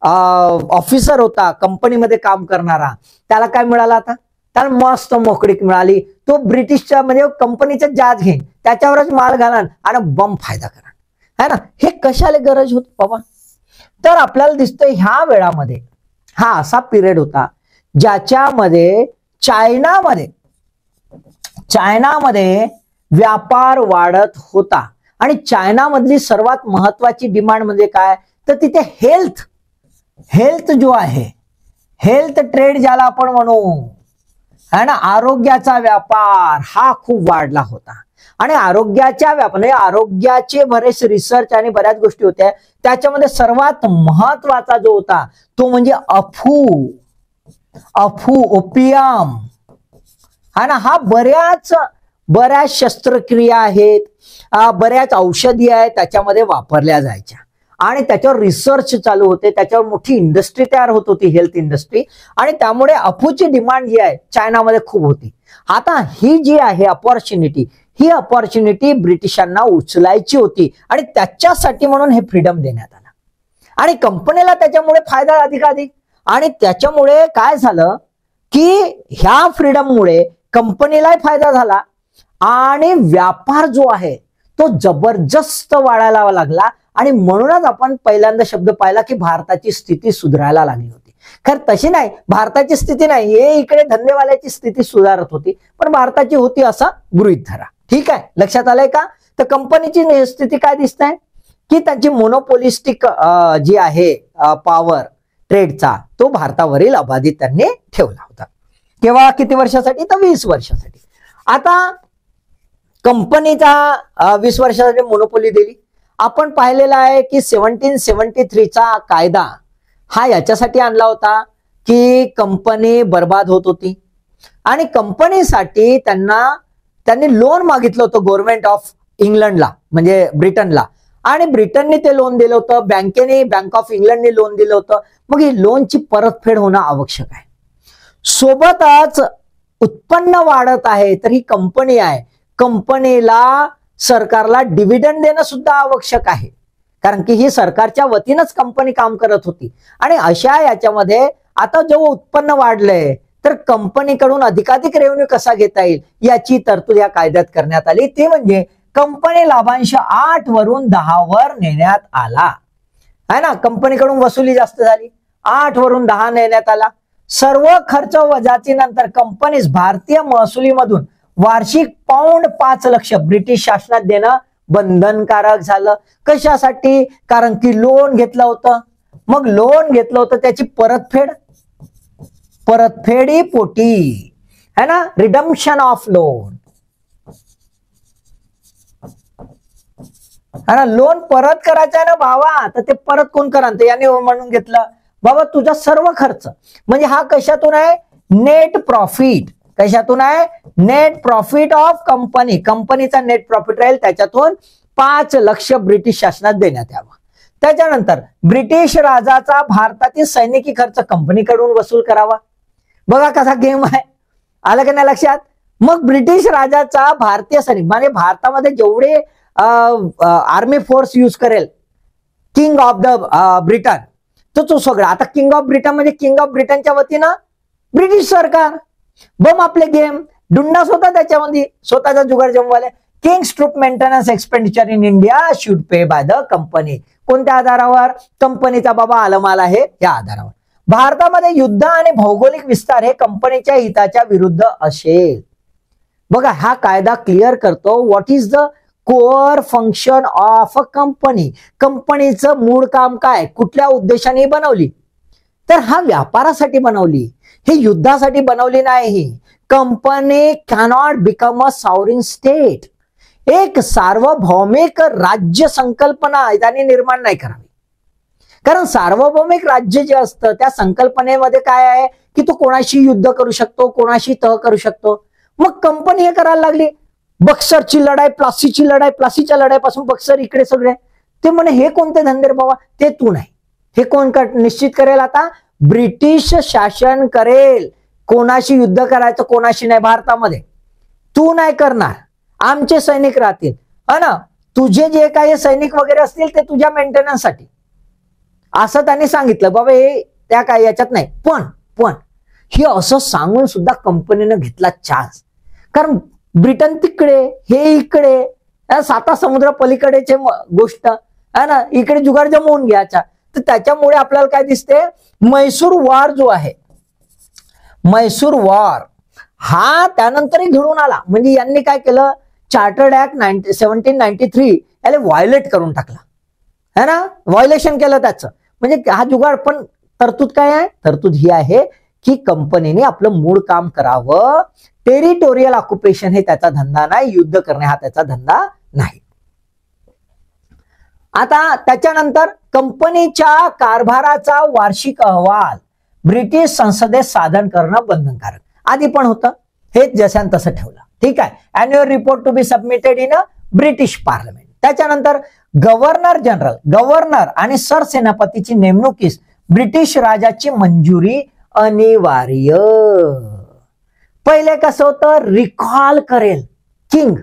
ऑफिसर होता कंपनीमध्ये काम करणारा त्याला काय मिळालं आता, त्याला मस्त मोकळीक मिळाली. तो ब्रिटिशच्या म्हणजे कंपनीचं जहाज घेईन त्याच्यावरच माल घालन आणि बम फायदा करा है ना. हे कशाला गरज होती बाबा. तर आपल्याला दिसतंय ह्या वेळामध्ये हा असा पिरियड होता ज्याच्यामध्ये चायनामध्ये व्यापार वाढत होता आणि चायनामधली सर्वात महत्वाची डिमांड म्हणजे काय तर तिथे हेल्थ जो आहे, हेल्थ ट्रेड ज्याला आपण म्हणू है ना, आरोग्याचा व्यापार हा खूप वाढला होता. आणि आरोग्याच्या व्यापार म्हणजे आरोग्याचे बरेच रिसर्च आणि बऱ्याच गोष्टी होत्या. त्याच्यामध्ये सर्वात महत्वाचा जो होता तो म्हणजे ओपियम हा ना. हा बऱ्याच शस्त्रक्रिया आहेत, बऱ्याच औषधी आहेत त्याच्यामध्ये वापरल्या जायच्या आणि त्याच्यावर रिसर्च चालू होते. त्याच्यावर मोठी इंडस्ट्री तयार होत होती, हेल्थ इंडस्ट्री. आणि त्यामुळे अफूची डिमांड जी आहे चायनामध्ये खूप होती. आता ही जी आहे ही अपॉर्च्युनिटी ब्रिटिशांना उचलायची होती आणि त्याच्यासाठी म्हणून हे फ्रीडम देण्यात आलं आणि कंपनीला त्याच्यामुळे फायदा अधिकाधिक. आणि त्याच्यामुळे काय झालं की ह्या फ्रीडममुळे कंपनीलाही फायदा झाला आणि व्यापार जो आहे तो जबरदस्त वाढायला लागला. आणि म्हणूनच आपण पहिल्यांदा शब्द पाहिला की भारताची स्थिती सुधारायला लागली होती. खरं तशी नाही, भारताची स्थिती नाही, हे इकडे धंदेवाल्याची स्थिती सुधारत होती, पण भारताची होती असा गृहीत धरा. ठीक आहे, लक्षात आलंय का. तर कंपनीची स्थिती काय दिसत आहे की त्यांची मोनोपोलिस्टिक जी आहे पॉवर ट्रेडचा तो भारतावरील अबाधित त्यांनी ठेवला होता. केव्हा, किती वर्षासाठी तर 20 वर्षासाठी. आता कंपनीचा 20 वर्षासाठी मोनोपोली दिली. आपण पाहिलेला आहे की 1773चा कायदा हा याच्यासाठी आणला होता की कंपनी बर्बाद होत होती आणि कंपनीसाठी त्यांनी लोन मागितलं होतं गव्हर्नमेंट ऑफ इंग्लंडला म्हणजे ब्रिटनला. आणि ब्रिटनने ते लोन दिलं होतं, बँक ऑफ इंग्लंडने लोन दिलं होतं. मग ही लोनची परतफेड होणं आवश्यक आहे. सोबतच उत्पन्न वाढत आहे तर ही कंपनी आहे, कंपनीला सरकारला डिव्हिडंड देणं सुद्धा आवश्यक आहे कारण की ही सरकारच्या वतीनंच कंपनी काम करत होती. आणि अशा याच्यामध्ये आता जेव्हा उत्पन्न वाढलंय तर कंपनीकडून अधिकाधिक रेव्हेन्यू कसा घेता येईल याची तरतूद या कायद्यात करण्यात आली. ते म्हणजे कंपनी लाभांश 8 वरून 10 वर नेण्यात आला है ना. कंपनीकडून वसुली जास्त झाली, 8 वरून 10 नेण्यात आला. सर्व खर्च वजातीनंतर कंपनीस भारतीय महसुलीमधून वार्षिक पाऊंड 5 लाख ब्रिटिश शासनात देणं बंधनकारक झालं. कशासाठी, कारण की लोन घेतलं होतं. मग लोन घेतलं होतं त्याची परतफेडी पोटी है ना, रिडम्पशन ऑफ लोन है ना. लोन परत करायचा आहे ना भावा, तर ते परत कोण करा, याने म्हणून घेतलं बाबा तुझा सर्व खर्च. म्हणजे हा कशातून आहे, नेट प्रॉफिट. कशातून आहे, नेट प्रॉफिट ऑफ कंपनी. कंपनीचा नेट प्रॉफिट राहील त्याच्यातून 5 लाख ब्रिटिश शासनात देण्यात यावा. त्याच्यानंतर ब्रिटिश राजाचा भारतातील सैनिकी खर्च कंपनीकडून वसूल करावा. बघा कसा गेम आहे, आलं का नाही लक्षात. मग ब्रिटिश राजाचा भारतीय सैनिक म्हणजे भारतामध्ये जेवढे आर्मी फोर्स यूज करेल किंग ऑफ द ब्रिटन तो सगळा. आता किंग ऑफ ब्रिटन म्हणजे किंग ऑफ ब्रिटनच्या वतीनं ब्रिटिश सरकार. बम आपले गेम डुंडास होता त्याच्यामध्ये, स्वतःचा जुगार जमवाले. King's troop maintenance expenditure in India should pay by the company. कोणत्या आधारावर, कंपनीचा बाबा आलमाल आहे या आधारावर. भारतामध्ये युद्ध आणि भौगोलिक विस्तार हे कंपनीच्या हिताच्या विरुद्ध असेल. बघा हा कायदा क्लिअर करतो what is the core function of a company. कंपनीचं मूळ काम काय, कुठल्या उद्देशाने बनवली, तर हा व्यापारासाठी बनवली, हे युद्धासाठी बनवली नाही. Company cannot become a sovereign state. एक सार्वभौमिक राज्य संकल्पना त्यांनी निर्माण नाही करावी. कारण सार्वभौमिक राज्य जे असतं त्या संकल्पनेमध्ये काय आहे की तो कोणाशी युद्ध करू शकतो, कोणाशी तह करू शकतो. मग कंपनी हे करायला लागली, बक्सरची लढाई, प्लासीची लढाई, प्लासीच्या लढाईपासून बक्सर इकडे सगळे. ते म्हणे हे कोणते धंदे रे बाबा, ते तू नाही. हे कोण निश्चित करेल आता? ब्रिटिश शासन करेल कोणाशी युद्ध करायचं कोणाशी नाही भारतामध्ये. तू नाही करणार, आमचे सैनिक राहतील, है ना. तुझे जे काही सैनिक वगैरे असतील ते तुझ्या मेंटेनन्ससाठी, असं त्यांनी सांगितलं. बाबा हे त्या काही याच्यात नाही. पण हे असं सांगून सुद्धा कंपनीनं घेतला चान्स. कारण ब्रिटन तिकडे, हे इकडे, 7 समुद्र पलीकडेचे गोष्ट आहे ना, इकडे जुगार जमवून घ्यायचा. तर त्याच्यामुळे आपल्याला काय दिसते, म्हैसूर वार जो आहे, म्हैसूर वार हा त्यानंतरही घडून आला. म्हणजे यांनी काय केलं, चार्टर्ड ऍक्ट 1793 याला व्हायोलेट करून टाकला, है ना, व्हायोलेशन केलं त्याचं. म्हणजे हा जुगाड. पण तरतूद काय आहे? तरतूद ही आहे की कंपनीने आपलं मूळ काम करावं. टेरिटोरियल ऑक्युपेशन हे त्याचा धंदा नाही, युद्ध करणे हा त्याचा धंदा नाही. आता त्याच्यानंतर कंपनीच्या कारभाराचा वार्षिक अहवाल ब्रिटिश संसदेत सादर करणं बंधनकारक. आधी पण होतं, हेच जशान तसं ठेवलं. ठीक आहे. Annual report to be submitted in a British parliament. त्याच्यानंतर गव्हर्नर जनरल, गव्हर्नर आणि सरसेनापतीची नेमणुकीस ब्रिटिश राजाची मंजुरी अनिवार्य. पहिले कसं होतं, रिकॉल करेल किंग.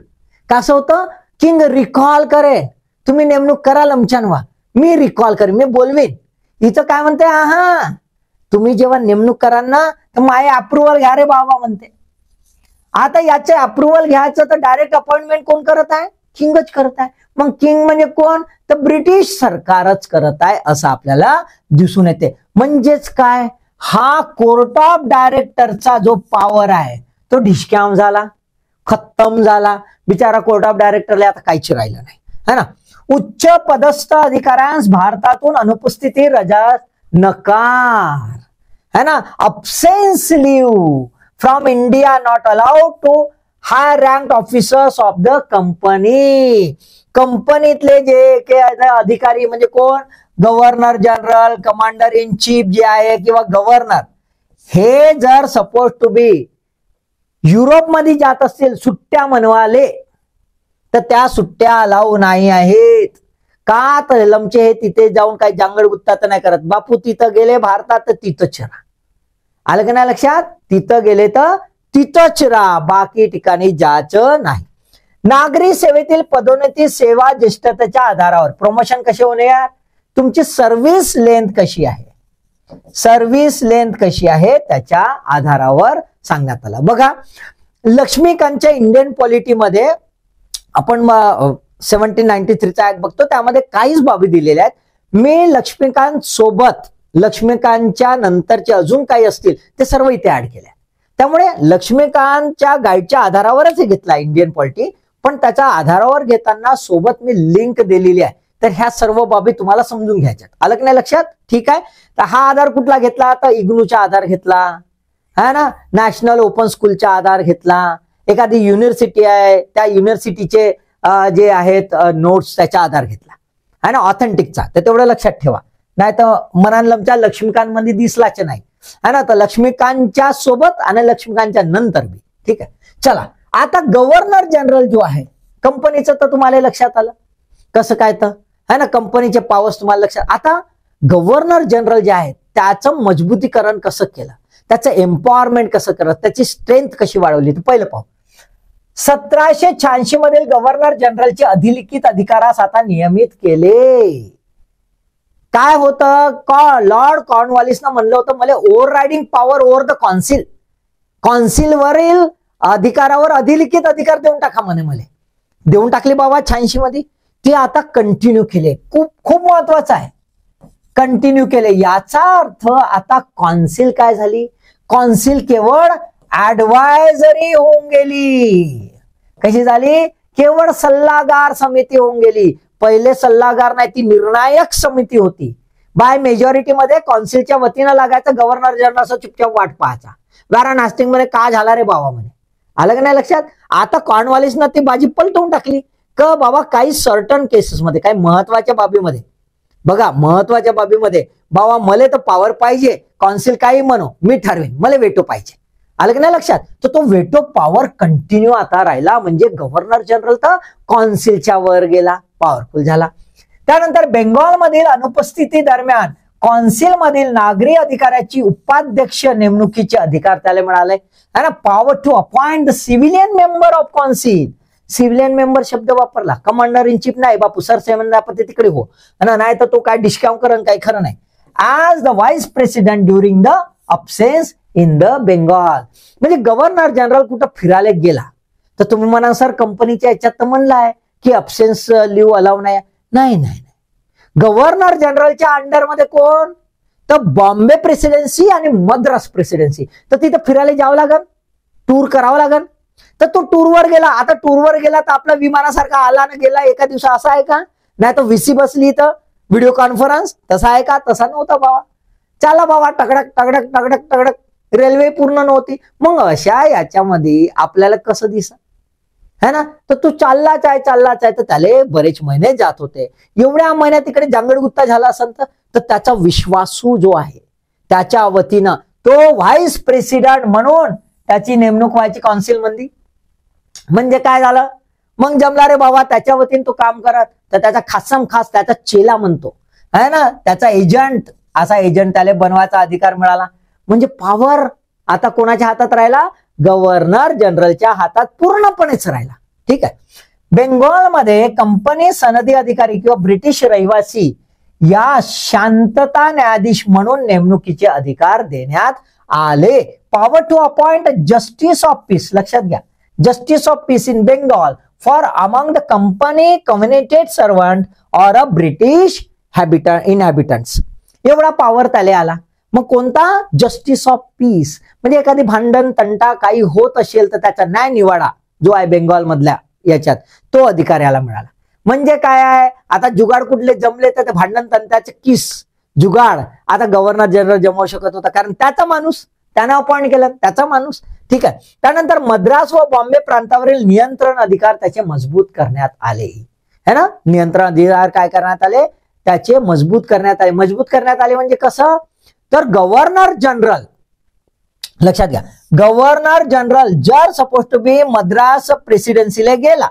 कसं होतं, किंग रिकॉल करेल, तुम्ही नेमणूक कराल अमचानवा, मी रिकॉल करेन, मी बोलवीन. इथं काय म्हणते, हा तुम्ही जेव्हा नेमणूक कराल ना तर माझे अप्रुव्हल घ्या रे बाबा म्हणते. आता याचे अप्रुव्हल घ्यायचं तर डायरेक्ट अपॉइंटमेंट कोण करत आहे? किंगच करत आहे. मग किंग म्हणजे कोण? तर ब्रिटिश सरकारच करत आहे असं आपल्याला दिसून येते. म्हणजेच काय, हा कोर्ट ऑफ डायरेक्टरचा जो पॉवर आहे तो ढिशक्याम झाला, खत्तम झाला. बिचारा कोर्ट ऑफ डायरेक्टरला आता काहीच राहिलं नाही, है ना. उच्च पदस्थ अधिकाऱ्यांस भारतातून अनुपस्थिती, रजा, नकार, है ना, absence leave from India not allowed to high rank officers of the company. कंपनीतले जे काही अधिकारी म्हणजे कोण, governor general, commander in chief जे आहे किंवा गव्हर्नर, हे जर सपोज टू बी युरोपमध्ये जात असतील सुट्ट्या मनवाले तर त्या सुट्ट्या अलाऊ नाही आहेत. का तर लमचे हे तिथे जाऊन काही जांगड गुत्ता तर नाही करत. बापू तिथं गेले भारतात तर तिथंच राहा. आलं का नाही लक्षात? तिथं गेले तर तिथंच राहा, बाकी ठिकाणी जायचं नाही. नागरी सेवेतील पदोन्नती सेवा ज्येष्ठतेच्या आधारावर. प्रमोशन कसे होणे यार, तुमची सर्व्हिस लेंथ कशी आहे, सर्व्हिस लेंथ कशी आहे त्याच्या आधारावर सांगण्यात आलं. बघा लक्ष्मीकांतच्या इंडियन पॉलिटीमध्ये आपण 1793चा ऍक्ट बघतो, त्यामध्ये काहीच बाबी दिलेल्या आहेत. मी लक्ष्मीकांत सोबत लक्ष्मीकांतच्या नंतरचे अजून काही असतील ते सर्व इथे ऍड केले. त्यामुळे लक्ष्मीकांतच्या गाईडच्या आधारावरच हे घेतला इंडियन पॉलिटी, पण त्याच्या आधारावर घेताना सोबत मी लिंक दिलेली आहे. तर ह्या सर्व बाबी तुम्हाला समजून घ्यायच्यात. आलं की नाही लक्षात? ठीक आहे. तर हा आधार कुठला घेतला, तर इग्नूचा आधार घेतला, है ना, नॅशनल ओपन स्कूलचा आधार घेतला, एखादी युनिव्हर्सिटी आहे त्या युनिव्हर्सिटीचे जे आहेत नोट्स त्याचा आधार घेतला, है ना, ऑथेंटिकचा. तर तेवढं लक्षात ठेवा, नाही तर मनानलमच्या लक्ष्मीकांत मध्ये दिसलाच नाही, है ना. तर लक्ष्मीकांतच्या सोबत आणि लक्ष्मीकांतच्या नंतर बी. ठीक आहे. चला आता गव्हर्नर जनरल जो आहे कंपनीचं तर तुम्हाला लक्षात आलं कसं काय, तर है ना, कंपनीचे पॉवर्स तुम्हाला लक्षात. आता गव्हर्नर जनरल जे आहे त्याचं मजबूतीकरण कसं केलं, त्याचं एम्पॉवरमेंट कसं करत, त्याची स्ट्रेंथ कशी वाढवली, तर पहिलं पाहू. 1786 मधील गव्हर्नर जनरलचे अधिलिखित अधिकारास आता नियमित केले. काय होतं, लॉर्ड कॉर्नवॉलिसनं म्हणलं होतं मला over riding power over the council, कॉन्सिलवरील अधिकारावर अधिलिखित अधिकार देऊन टाका म्हणे. मला देऊन टाकले बाबा 86 मध्ये. ते आता कंटिन्यू केले. खूप खूप महत्वाचं आहे, कंटिन्यू केले. याचा अर्थ आता कॉन्सिल काय झाली, कॉन्सिल केवळ ऍडवायझरी होऊन गेली. कशी झाली, केवळ सल्लागार समिती होऊन गेली. पहिले सल्लागार नाही, ती निर्णायक समिती होती. बाय मेजॉरिटी मध्ये कॉन्सिलच्या वतीनं लागायचं, गव्हर्नर जनरल चुपचाप वाट पाहायचा. वॅरन हास्टिंग मध्ये का झाला रे बाबा म्हणे. आलं का नाही लक्षात? आता कॉर्नवॉलिसनं ती बाजी पलटवून टाकली. क बाबा काही सर्टन केसेसमध्ये, काही महत्वाच्या बाबीमध्ये बघा महत्वाच्या बाबीमध्ये बाबा मला तर पॉवर पाहिजे, कौन्सिल काही म्हणो मी ठरवेन, मला वेटो पाहिजे. आलं की नाही लक्षात? तर तो वेटो पॉवर कंटिन्यू आता राहिला, म्हणजे गव्हर्नर जनरल तर कौन्सिलच्या वर गेला, पॉवरफुल झाला. त्यानंतर बेंगॉलमधील अनुपस्थिती दरम्यान कौन्सिल मधील नागरी अधिकाऱ्याची उपाध्यक्ष नेमणुकीचे अधिकार त्याला मिळाले. है ना? Power to appoint the civilian member of council. Civilian member शब्द वापरला, कमांडर इन चीफ नाही बापू, सरसेनापती तिकडे हो, नाही तर तो काय डिस्काउंट करण काही खरं नाही. As the vice president during the absence in the Bengal. म्हणजे गव्हर्नर जनरल कुठं फिरायला गेला तर तुम्ही म्हणा सर कंपनीच्या याच्यात तर म्हणलाय की अब्सेन्स लिव्ह अलाव नाही. नाही नाही, गव्हर्नर जनरलच्या अंडरमध्ये कोण? तर बॉम्बे प्रेसिडेन्सी आणि मद्रास प्रेसिडेन्सी. तर तिथं फिरायला जावं लागल, टूर करावं लागल. तर तो टूरवर गेला. आता टूरवर गेला तर आपला विमानासारखा आला ना गेला एका दिवसा, असं आहे का? नाही तर VC बसली तर व्हिडिओ कॉन्फरन्स, तसा आहे का? तसा नव्हता बाबा. चला बाबा टकडक टकडक टकडक टकडक, रेल्वे पूर्ण नव्हती. मग अशा याच्यामध्ये आपल्याला कसं दिसत है ना? तर तू चाललाच आहे तर त्याला बरेच महिने जात होते. एवढ्या महिन्यात तिकडे जांगडगुत्ता झाला असेल तर त्याचा विश्वासू जो आहे त्याच्या वतीनं तो व्हाईस प्रेसिडेंट म्हणून त्याची नेमणूक व्हायची कौन्सिल मध्ये. म्हणजे काय झालं? मग जमला रे बाबा, त्याच्या वतीने तो काम करत. तर त्याचा खासम खास त्याचा चेला म्हणतो है ना, त्याचा एजंट, असा एजंट त्याला बनवायचा अधिकार मिळाला. म्हणजे पॉवर आता कोणाच्या हातात राहिला? गव्हर्नर जनरलच्या हातात पूर्णपणेच राहिला. ठीक आहे. बेंगॉलमध्ये कंपनी सनदी अधिकारी किंवा ब्रिटिश रहिवासी या शांतता न्यायाधीश म्हणून नेमणुकीचे अधिकार देण्यात आले. Power to appoint justice of peace, लक्षात घ्या, justice of peace in Bengal for among the company covenanted servant और अ ब्रिटिश इनहॅबिटंट्स. एवढा पॉवर त्याला आला. मग कोणता? Justice of piece. म्हणजे एखादी भांडण तंटा काही होत असेल तर त्याचा न्याय निवाडा जो आहे बेंगॉल मधल्या याच्यात, तो अधिकाऱ्याला मिळाला. म्हणजे काय आहे? आता जुगाड कुठले जमले तर भांडण तंटाचे किस जुगाड आता गव्हर्नर जनरल जमवू शकत होता, कारण त्याचा माणूस त्यानं अपॉइंट केला, त्याचा माणूस. ठीक आहे. त्यानंतर मद्रास व बॉम्बे प्रांतावरील नियंत्रण अधिकार त्याचे मजबूत करण्यात आले. है ना? नियंत्रण अधिकार काय करण्यात आले? त्याचे मजबूत करण्यात आले. मजबूत करण्यात आले म्हणजे कसं? तर गव्हर्नर जनरल, लक्षात घ्या, गव्हर्नर जनरल जर सपोज टू बी मद्रास प्रेसिडेन्सीला गेला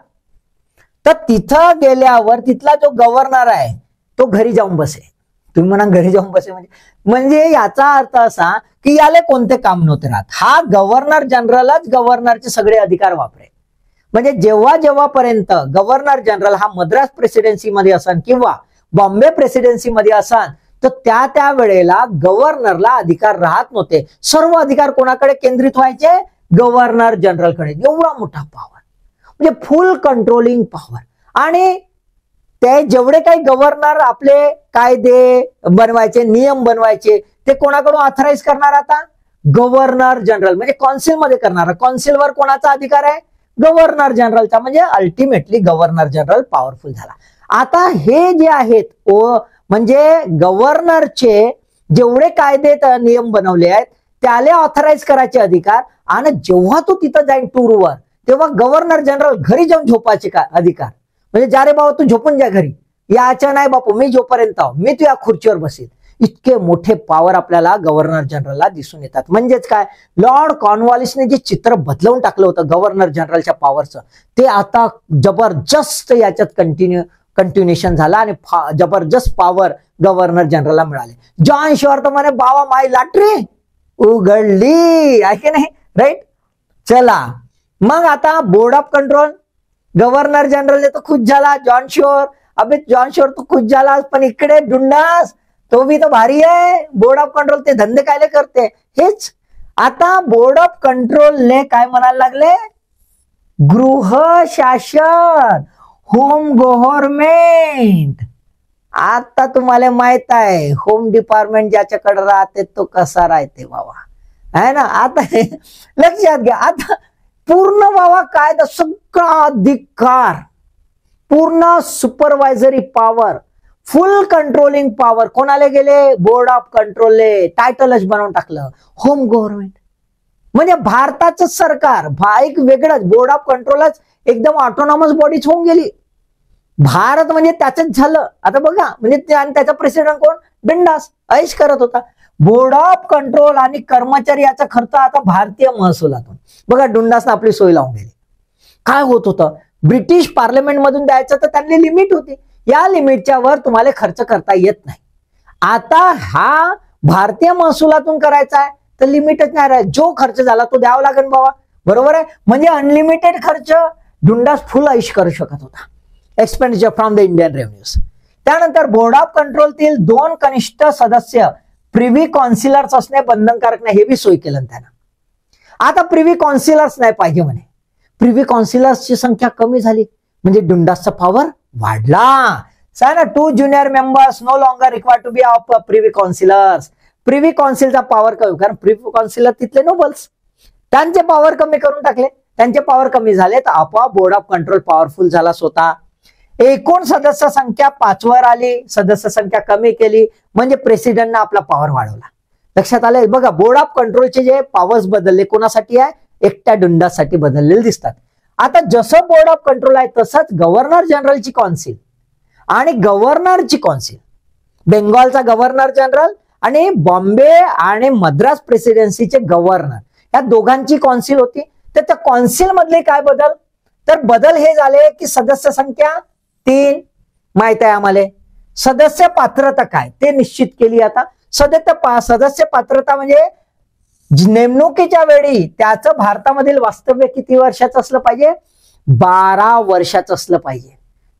तर तिथं गेल्यावर तिथला जो गव्हर्नर आहे तो घरी जाऊन बसे. तुम्ही म्हणा घरी जाऊन बसे म्हणजे याचा अर्थ असा की याला कोणते काम नव्हते राहत. हा गव्हर्नर जनरलच गव्हर्नरचे सगळे अधिकार वापरे. म्हणजे जेव्हा जेव्हापर्यंत गव्हर्नर जनरल हा मद्रास प्रेसिडेन्सी मध्ये असन किंवा बॉम्बे प्रेसिडेन्सी मध्ये असन तर त्या वेळेला गव्हर्नरला अधिकार राहत नव्हते. सर्व अधिकार कोणाकडे केंद्रित व्हायचे? गव्हर्नर जनरलकडे. एवढा मोठा पॉवर, म्हणजे फुल कंट्रोलिंग पॉवर. आणि ते जेवढे काही गव्हर्नर आपले कायदे बनवायचे, नियम बनवायचे, ते कोणाकडून ऑथराईज करणार? आता गव्हर्नर जनरल, म्हणजे कौन्सिल मध्ये करणार. कौन्सिलवर कोणाचा अधिकार आहे? गव्हर्नर जनरलचा. म्हणजे अल्टिमेटली गव्हर्नर जनरल पॉवरफुल झाला. आता हे जे आहेत म्हणजे गव्हर्नरचे जेवढे कायदे नियम बनवले आहेत त्याला ऑथराईज करायचे अधिकार. आणि जेव्हा तू तिथं जाईन टूरवर तेव्हा गव्हर्नर जनरल घरी जाऊन झोपायचे अधिकार. म्हणजे जा रे बाबा तू झोपून जा घरी, याच्या नाही बापू, मी जोपर्यंत मी तुझ्या खुर्चीवर बसेल. इतके मोठे पॉवर आपल्याला गव्हर्नर जनरलला दिसून येतात. म्हणजेच काय? लॉर्ड कॉर्नवॉलिसने जे चित्र बदलवून टाकलं होतं गव्हर्नर जनरलच्या पॉवरचं, ते आता जबरदस्त याच्यात कंटिन्युएशन झाला आणि जबरदस्त पॉवर गव्हर्नर जनरलला मिळाले. जॉन शॉर तर म्हणे बाबा माय लॉटरी उघडली आहे की नाही, राईट. चला मग आता board of control, governor general तो खुश झाला, जॉन शोर. अबे जॉन शोर तो खुश झाला, पण इकडे डुंडास तो भी तो भारी आहे. बोर्ड ऑफ कंट्रोल ते धंदे कायले करते हेच. आता बोर्ड ऑफ कंट्रोलने काय म्हणायला लागले? गृह शासन, होम गव्हर्नमेंट. आता तुम्हाला माहित आहे होम डिपार्टमेंट ज्याच्याकडे राहते तो कसा राहते बाबा, है ना. आता लक्षात घ्या, आता पूर्ण बाबा काय तर सगळा अधिकार, पूर्ण सुपरवायझरी पॉवर, फुल कंट्रोलिंग पॉवर कोणाला गेले? Board of कंट्रोलले. टायटलच बनवून टाकलं होम गव्हर्नमेंट. म्हणजे भारताचं सरकार एक वेगळंच, बोर्ड ऑफ कंट्रोलच एकदम ऑटोनॉमस बॉडीच होऊन गेली. भारत म्हणजे त्याचंच झालं. आता बघा म्हणजे आणि त्याचा प्रेसिडेंट कोण? बिंदास ऐश करत होता. बोर्ड ऑफ कंट्रोल आणि कर्मचारी याचा खर्च आता भारतीय महसुलातून. बघा डुंडासनं आपली सोय लावून गेली. काय होत होतं? ब्रिटिश पार्लमेंट मधून द्यायचं तर त्यांनी लिमिट होती. या लिमिटच्या वर तुम्हाला खर्च करता येत नाही. आता हा भारतीय महसुलातून करायचा आहे तर लिमिटच नाही राहील. जो खर्च झाला तो द्यावा लागेल बाबा. बरोबर आहे. म्हणजे अनलिमिटेड खर्च डुंडास फुल ऐश करू शकत होता. Expenditure from the Indian revenues. त्यानंतर बोर्ड ऑफ कंट्रोलतील 2 कनिष्ठ सदस्य प्रिव्ही कॉन्सिलर्स असणे बंधनकारक नाही, हे बी सोय केलं त्यानं. आता प्रिव्ही कॉन्सिलर्स नाही पाहिजे म्हणे. प्रिव्ही कॉन्सिलर्सची संख्या कमी झाली म्हणजे डुंडासचा पॉवर वाढला. ना 2 junior members no longer required to be of privy councillors. Privy कॉन्सिलचा पॉवर कमी, कारण प्रिव्ही कॉन्सिलर तिथले नोबल्स, त्यांचे पॉवर कमी करून टाकले. त्यांचे पॉवर कमी झाले तर आपोआप बोर्ड ऑफ कंट्रोल पॉवरफुल झाला स्वतः. एकूण सदस्य संख्या 5 वर आली, सदस्य संख्या कमी केली म्हणजे प्रेसिडेंटने आपला पॉवर वाढवला. लक्षात आलंय? बघा बोर्ड ऑफ कंट्रोलचे जे पॉवर्स बदलले कोणासाठी आहे? एकट्या डुंडासाठी बदललेले दिसतात. आता जसं बोर्ड ऑफ कंट्रोल आहे तसंच गव्हर्नर जनरलची कौन्सिल आणि गव्हर्नरची कौन्सिल, बेंगॉलचा गव्हर्नर जनरल आणि बॉम्बे आणि मद्रास प्रेसिडेन्सीचे गव्हर्नर, या दोघांची कौन्सिल होती. तर त्या कौन्सिल मधले काय बदल? तर बदल हे झाले की सदस्य संख्या 3 माहित आहे आम्हाला. सदस्य पात्रता काय ते निश्चित केली. आता सदस्य पात्रता म्हणजे नेमणुकीच्या वेळी त्याचं भारतामधील वास्तव्य किती वर्षाचं असलं पाहिजे? 12 वर्षाचं असलं पाहिजे.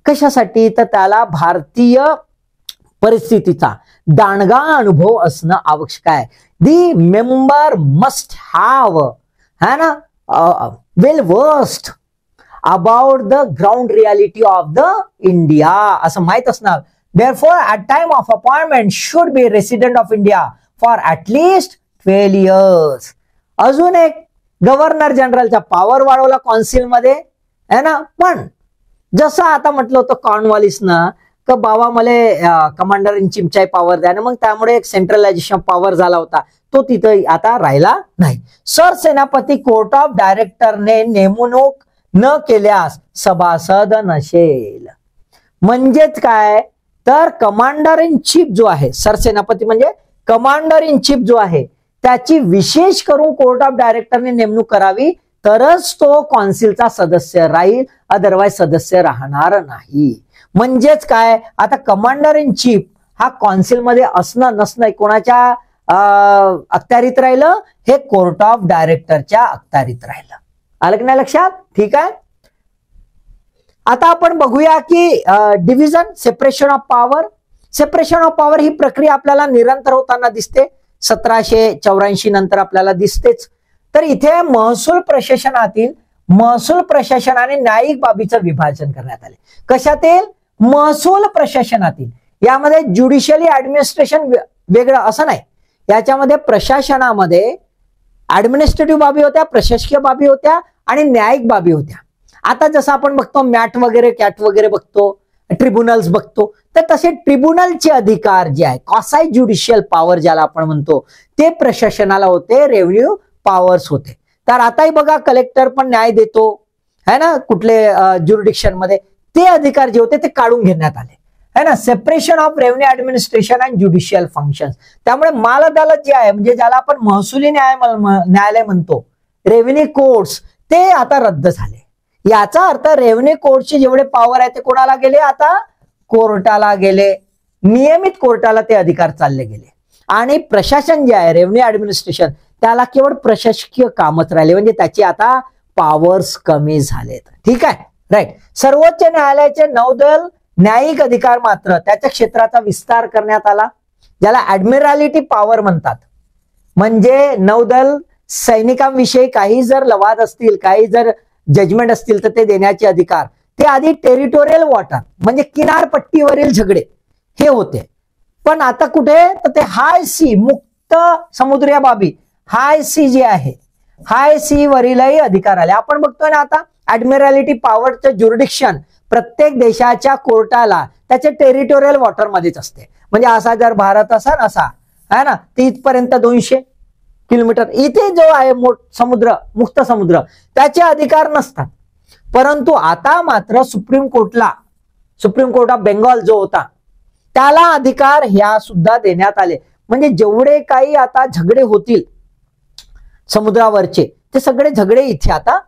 कशासाठी? तर त्याला भारतीय परिस्थितीचा दांडगा अनुभव असणं आवश्यक आहे. दी मेंबर मस्ट हॅव है ना well versed about the ground reality of the India असं माहित असणार. Therefore, at time of appointment should be resident of India for at least 12 years. अजून एक गव्हर्नर जनरलचा पॉवर वाढवला कौन्सिल मध्ये है ना. पण जसं आता म्हटलं होतं कॉर्नवॉलिसनं का बाबा मला कमांडर इन चीफचा पॉवर द्या, मग त्यामुळे एक सेंट्रलायझेशन पॉवर झाला होता तो तिथं आता राहिला नाही. सरसेनापती कोर्ट ऑफ डायरेक्टरने नेमणूक न केल्यास सभासद नसेल. म्हणजेच काय? तर कमांडर इन चीफ जो आहे, सरसेनापती म्हणजे कमांडर इन चीफ जो आहे त्याची विशेष करून कोर्ट ऑफ डायरेक्टरने नेमणूक करावी तरच तो कौन्सिलचा सदस्य राहील, अदरवाईज सदस्य राहणार नाही. म्हणजेच काय? आता कमांडर इन चीफ हा कौन्सिल मध्ये असणं नसणं कोणाच्या अखत्यारीत राहिलं? हे कोर्ट ऑफ डायरेक्टरच्या अखत्यारीत राहिलं. आलं की नाही लक्षात? ठीक आहे. आता आपण बघूया की division separation of power. Separation of power ही प्रक्रिया आपल्याला निरंतर होताना दिसते. 1784 नंतर आपल्याला दिसतेच. तर इथे महसूल प्रशासन आणि न्यायिक बाबीचं विभाजन करण्यात आले. कशातील? महसूल प्रशासनातील. यामध्ये ज्युडिशियली ऍडमिनिस्ट्रेशन वेगळं असं नाही. याच्यामध्ये प्रशासनामध्ये ऍडमिनिस्ट्रेटिव्ह बाबी होत्या, प्रशासकीय बाबी होत्या आणि न्यायिक बाबी होत्या. आता जसं आपण बघतो मॅट वगैरे कॅट वगैरे बघतो, ट्रिब्युनल्स बघतो, तर तसे ट्रिब्युनलचे अधिकार जे आहे कॉसाय ज्युडिशियल पॉवर ज्याला आपण म्हणतो ते प्रशासनाला होते, रेव्हेन्यू पॉवर्स होते. तर आताही बघा कलेक्टर पण न्याय देतो है ना कुठले ज्युरिडिक्शन मध्ये, ते अधिकार जे होते ते काढून घेण्यात आले है ना. Separation of revenue administration and judicial functions. त्यामुळे माल अदालत जे आहे म्हणजे ज्याला आपण महसुली न्यायालय म्हणतो, रेव्हेन्यू कोर्ट्स, ते आता रद्द झाले. याचा अर्थ रेव्हेन्यू कोर्टचे जेवढे पॉवर आहे ते कोणाला गेले? आता कोर्टाला गेले. नियमित कोर्टाला ते अधिकार चालले गेले. आणि प्रशासन जे आहे रेव्हेन्यू ऍडमिनिस्ट्रेशन त्याला केवळ प्रशासकीय कामच राहिले, म्हणजे त्याची आता पॉवर्स कमी झालेत. ठीक आहे, राईट. सर्वोच्च न्यायालयाचे नौदल न्यायिक अधिकार मात्र त्याच्या क्षेत्राचा विस्तार करण्यात आला, ज्याला ऍडमिरॅलिटी पॉवर म्हणतात. म्हणजे नौदल सैनिकांविषयी काही जर लवाद असतील, काही जर जजमेंट असतील तर ते देण्याचे अधिकार. ते आधी टेरिटोरियल वॉटर म्हणजे किनारपट्टीवरील झगडे हे होते. पण आता कुठे? तर ते हाय सी, मुक्त समुद्रीय बाबी, हाय सी जे आहे, हाय सी वरीलही अधिकार आले. आपण बघतोय ना आता ऍडमिरॅलिटी पॉवरचं ज्युरिडिक्शन प्रत्येक देशाच्या कोर्टाला त्याच्या टेरिटोरियल वॉटर मध्येच असते. म्हणजे असा जर भारत असा असा है ना, ते इथपर्यंत 200 किलोमीटर इथे जो आहे समुद्र, मुक्त समुद्र, त्याचे अधिकार नसतात. परंतु आता मात्र supreme supreme court of Bengal जो होता त्याला अधिकार ह्या सुद्धा देण्यात आले. म्हणजे जेवढे काही आता झगडे होतील समुद्रावरचे ते सगळे झगडे इथे आता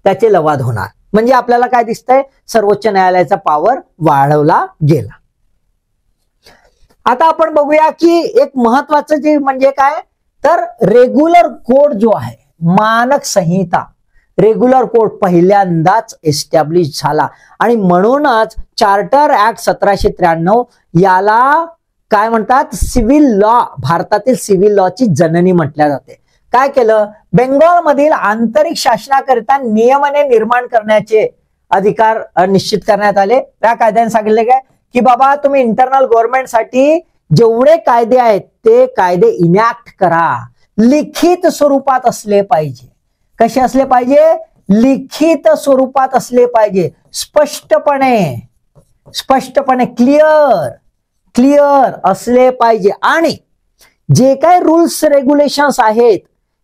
त्याचे लवाद होणार. म्हणजे आपल्याला काय दिसतंय, सर्वोच्च न्यायालयाचा पॉवर वाढवला गेला. आता आपण बघूया की एक महत्वाचं जे म्हणजे काय तर रेग्युलर कोड जो आहे, मानक संहिता, रेग्युलर कोड पहिल्यांदाच एस्टॅब्लिश झाला आणि म्हणूनच चार्टर ऍक्ट 1793 याला काय म्हणतात, सिव्हिल लॉ, भारतातील सिव्हिल लॉची जननी म्हटल्या जाते. काय केलं, बेंगॉलमधील आंतरिक शासनाकरिता नियमने निर्माण करण्याचे अधिकार निश्चित करण्यात आले. त्या कायद्याने सांगितले काय की बाबा तुम्ही इंटरनल गव्हर्नमेंटसाठी जेवढे कायदे आहेत ते कायदे इनॅक्ट करा, लिखित स्वरूपात असले पाहिजे. कसे असले पाहिजे, लिखित स्वरूपात असले पाहिजे, स्पष्टपणे क्लिअर असले पाहिजे. आणि जे काही रूल्स रेग्युलेशन्स आहेत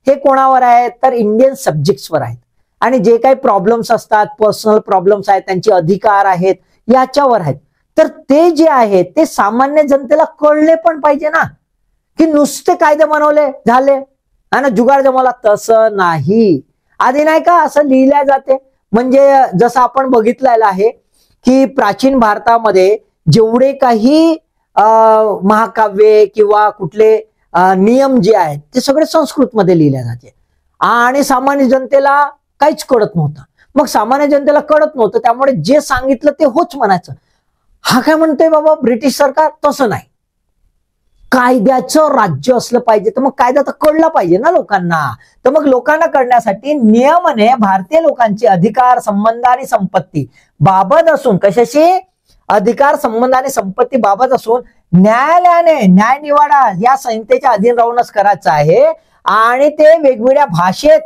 हे कोणावर आहेत तर इंडियन सब्जेक्ट्सवर आहेत. आणि जे काही प्रॉब्लेम्स असतात, पर्सनल प्रॉब्लेम्स आहेत, त्यांचे अधिकार आहेत याच्यावर आहेत. तर ते जे आहेत ते सामान्य जनतेला कळले पण पाहिजे ना, की नुसते कायदे बनवले झाले आणि जुगाड जमवला, तसं नाही. आधी नाही का असं लिहिल्या जाते. म्हणजे जसं आपण बघितलेलं आहे की प्राचीन भारतामध्ये जेवढे काही महाकाव्ये किंवा कुठले नियम जे आहेत ते सगळे संस्कृत मध्ये लिहिले जाते आणि सामान्य जनतेला काहीच कळत नव्हतं. मग सामान्य जनतेला कळत नव्हतं त्यामुळे जे सांगितलं ते होच म्हणायचं. हा काय म्हणतोय बाबा ब्रिटिश सरकार, तसं नाही, कायद्याचं राज्य असलं पाहिजे. तर मग कायदा तर कळला पाहिजे ना लोकांना. तर मग लोकांना कळण्यासाठी नियमने भारतीय लोकांचे अधिकार, संबंध आणि संपत्ती बाबत असून, कशाशी, अधिकार, संबंध आणि संपत्ती बाबत असून न्यायालयाने न्याय निवाडा या संहितेच्या अधीन राहूनच करायचं आहे आणि ते वेगवेगळ्या भाषेत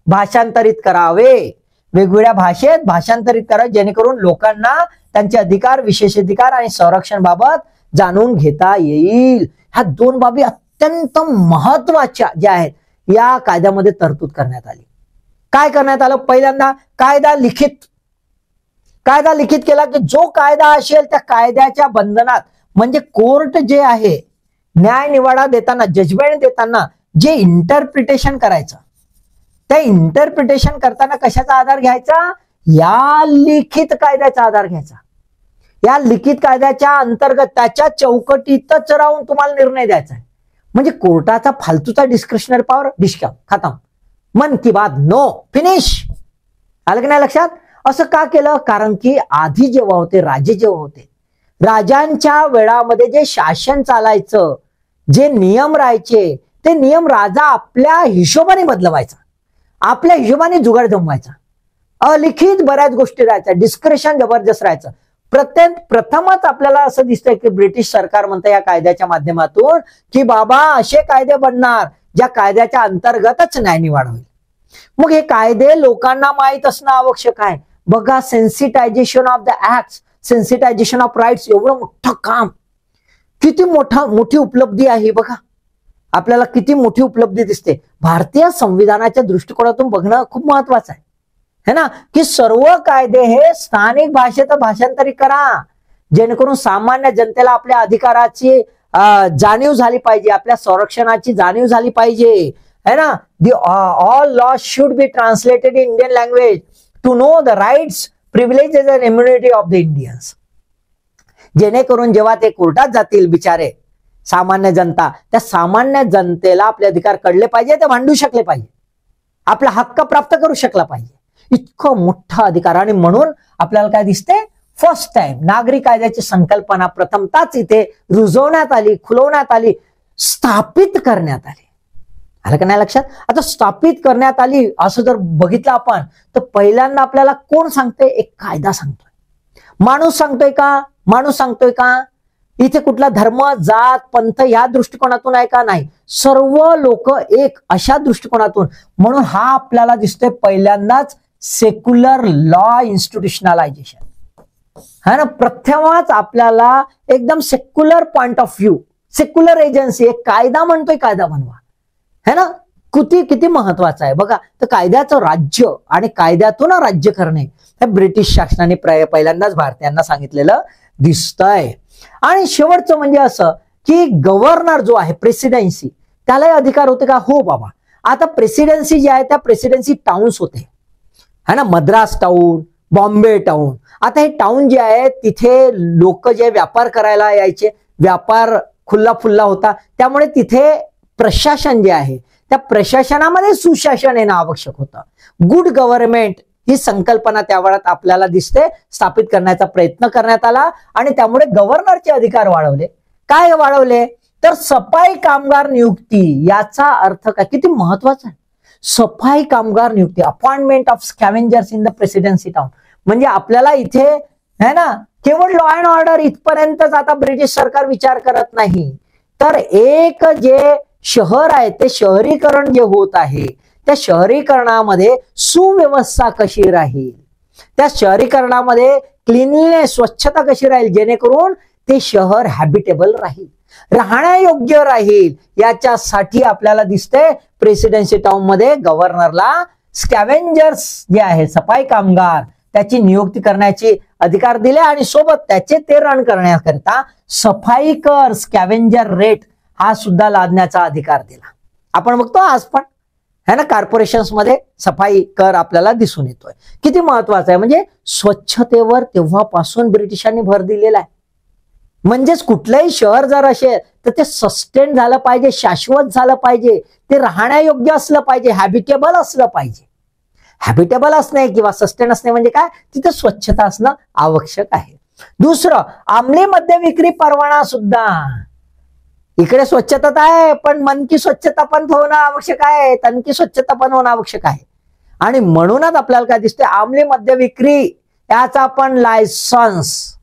भाषांतरित करावे, वेगवेगळ्या भाषेत भाषांतरित करावे, जेणेकरून लोकांना त्यांचे अधिकार, विशेषाधिकार आणि संरक्षण बाबत जाणून घेता येईल. ह्या दोन बाबी अत्यंत महत्वाच्या ज्या आहेत या कायद्यामध्ये तरतूद करण्यात आली. काय करण्यात आलं, पहिल्यांदा कायदा लिखित केला की जो कायदा असेल त्या कायद्याच्या बंधनात, म्हणजे कोर्ट जे आहे न्याय निवाडा देताना, जजमेंट देताना जे इंटरप्रिटेशन करायचं, त्या इंटरप्रिटेशन करताना कशाचा आधार घ्यायचा, या लिखित कायद्याचा आधार घ्यायचा. या लिखित कायद्याच्या अंतर्गत त्याच्या चौकटीतच राहून तुम्हाला निर्णय द्यायचा आहे. म्हणजे कोर्टाचा फालतूचा डिस्क्रिशनरी पॉवर डिस्काउंट खतम, मन की बात, नो, फिनिश. आलं की नाही लक्षात. असं का केलं, कारण की आधी जेव्हा होते राजे, जेव्हा होते राजांच्या वेळामध्ये जे शासन चालायचं, जे नियम राहायचे ते नियम राजा आपल्या हिशोबाने बदलवायचा, आपल्या हिशोबाने जुगाड जमवायचा. अलिखित बऱ्याच गोष्टी राहायच्या, डिस्क्रिशन जबरदस्त राहायचं. प्रथमच आपल्याला असं दिसतंय की ब्रिटिश सरकार म्हणतं या कायद्याच्या माध्यमातून की बाबा असे कायदे बनणार ज्या कायद्याच्या अंतर्गतच न्याय निवाडा होईल. मग हे कायदे लोकांना माहीत असणं आवश्यक आहे. बघा, sensitisation of the act, sensitisation of rights, एवढं मोठं काम, किती मोठी उपलब्धी आहे बघा. आपल्याला किती मोठी उपलब्धी दिसते. भारतीय संविधानाच्या दृष्टिकोनातून बघणं खूप महत्वाचं आहे, है ना, की सर्व कायदे हे स्थानिक भाषेत भाषांतरित करा, जेणेकरून सामान्य जनतेला आपल्या अधिकाराची जाणीव झाली पाहिजे, आपल्या संरक्षणाची जाणीव झाली पाहिजे, है ना. All law should be translated in Indian language to know the rights, privileges and immunity of the Indians. जेणेकरून जेव्हा ते कोर्टात जातील बिचारे सामान्य जनता, त्या सामान्य जनतेला आपले अधिकार कळले पाहिजे, ते मांडू शकले पाहिजे, आपला हक्क प्राप्त करू शकला पाहिजे. इतकं मोठा अधिकार. आणि म्हणून आपल्याला काय दिसते, फर्स्ट टाइम नागरिक कायद्याची संकल्पना प्रथमताच इथे रुजवण्यात आली, खुलवण्यात आली, स्थापित करण्यात आली. आलं का नाही लक्षात. आता स्थापित करण्यात आली असं जर बघितलं आपण तर पहिल्यांदा आपल्याला कोण सांगतोय, एक कायदा सांगतोय. माणूस सांगतोय का, इथे कुठला धर्म, जात, पंथ या दृष्टिकोनातून आहे का, नाही, सर्व लोक एक अशा दृष्टिकोनातून. म्हणून हा आपल्याला दिसतोय पहिल्यांदाच सेक्युलर लॉ इन्स्टिट्यूशनलायझेशन, है ना. प्रथमच आपल्याला एकदम secular point of view, secular agency, एक कायदा म्हणतोय कायदा बनवा, है ना. किती महत्वाचं आहे बघा. तर कायद्याचं राज्य आणि कायद्यातून राज्य करणे हे ब्रिटिश शासनाने पहिल्यांदाच भारतीयांना सांगितलेलं दिसतंय. आणि शेवटचं म्हणजे असं की गव्हर्नर जो आहे प्रेसिडेन्सी त्यालाही अधिकार होते का? हो बाबा. आता प्रेसिडेन्सी जी आहे त्या प्रेसिडेन्सी टाउन्स होते है ना, मद्रास टाउन, बॉम्बे टाउन. आता हे टाउन जे आहे तिथे लोक जे व्यापार करायला यायचे, व्यापार खुल्ला फुल्ला होता, त्यामुळे तिथे प्रशासन जे आहे त्या प्रशासनामध्ये सुशासन येणं आवश्यक होतं. गुड गव्हर्नमेंट ही संकल्पना त्या वेळात आपल्याला दिसते, स्थापित करण्याचा प्रयत्न करण्यात आला आणि त्यामुळे गव्हर्नरचे अधिकार वाढवले. काय वाढवले? तर सफाई कामगार नियुक्ती. याचा अर्थ काय? किती महत्वाचा आहे. सफाई कामगार नियुक्ती, appointment of scavengers in the presidency town. म्हणजे आपल्याला इथे है ना केवळ लॉ अँड ऑर्डर इथपर्यंतच आता ब्रिटिश सरकार विचार करत नाही, तर एक जे शहर आहे ते शहरीकरण जे होत आहे त्या शहरीकरणामध्ये सुव्यवस्था कशी राहील, त्या शहरीकरणामध्ये क्लीनलीनेस, स्वच्छता कशी राहील, जेणेकरून ते शहर हॅबिटेबल राहील, राहण्यायोग्य राहील. याच्यासाठी आपल्याला दिसते प्रेसिडेन्सी टाउन मध्ये गव्हर्नरला स्कॅव्हेंजर्स जे आहे सफाई कामगार त्याची नियुक्ती करण्याचे अधिकार दिले आणि सोबत त्याचे ते रन करण्याकरिता सफाई कर स्कॅव्हेंजर रेट हा सुद्धा लादण्याचा अधिकार दिला. आपण बघतो आज पण है ना कॉर्पोरेशन्स मध्ये सफाई कर आपल्याला दिसून येतोय. किती महत्वाचं आहे. म्हणजे स्वच्छतेवर तेव्हापासून ब्रिटिशांनी भर दिलेला आहे. म्हणजेच कुठलंही शहर जर असेल तर ते सस्टेन झालं पाहिजे, शाश्वत झालं पाहिजे, ते राहण्यायोग्य असलं पाहिजे, हॅबिटेबल असलं पाहिजे. हॅबिटेबल असणे किंवा सस्टेन असणे म्हणजे काय? तिथे स्वच्छता असणं आवश्यक आहे. दुसरं, अंमली मद्य विक्री परवाना सुद्धा. इकडे स्वच्छता आहे पण मन की स्वच्छता पण होणं आवश्यक आहे, तन की स्वच्छता पण होणं आवश्यक आहे. आणि म्हणूनच आपल्याला काय दिसते, अंमली मद्य विक्री याचा पण लायसन्स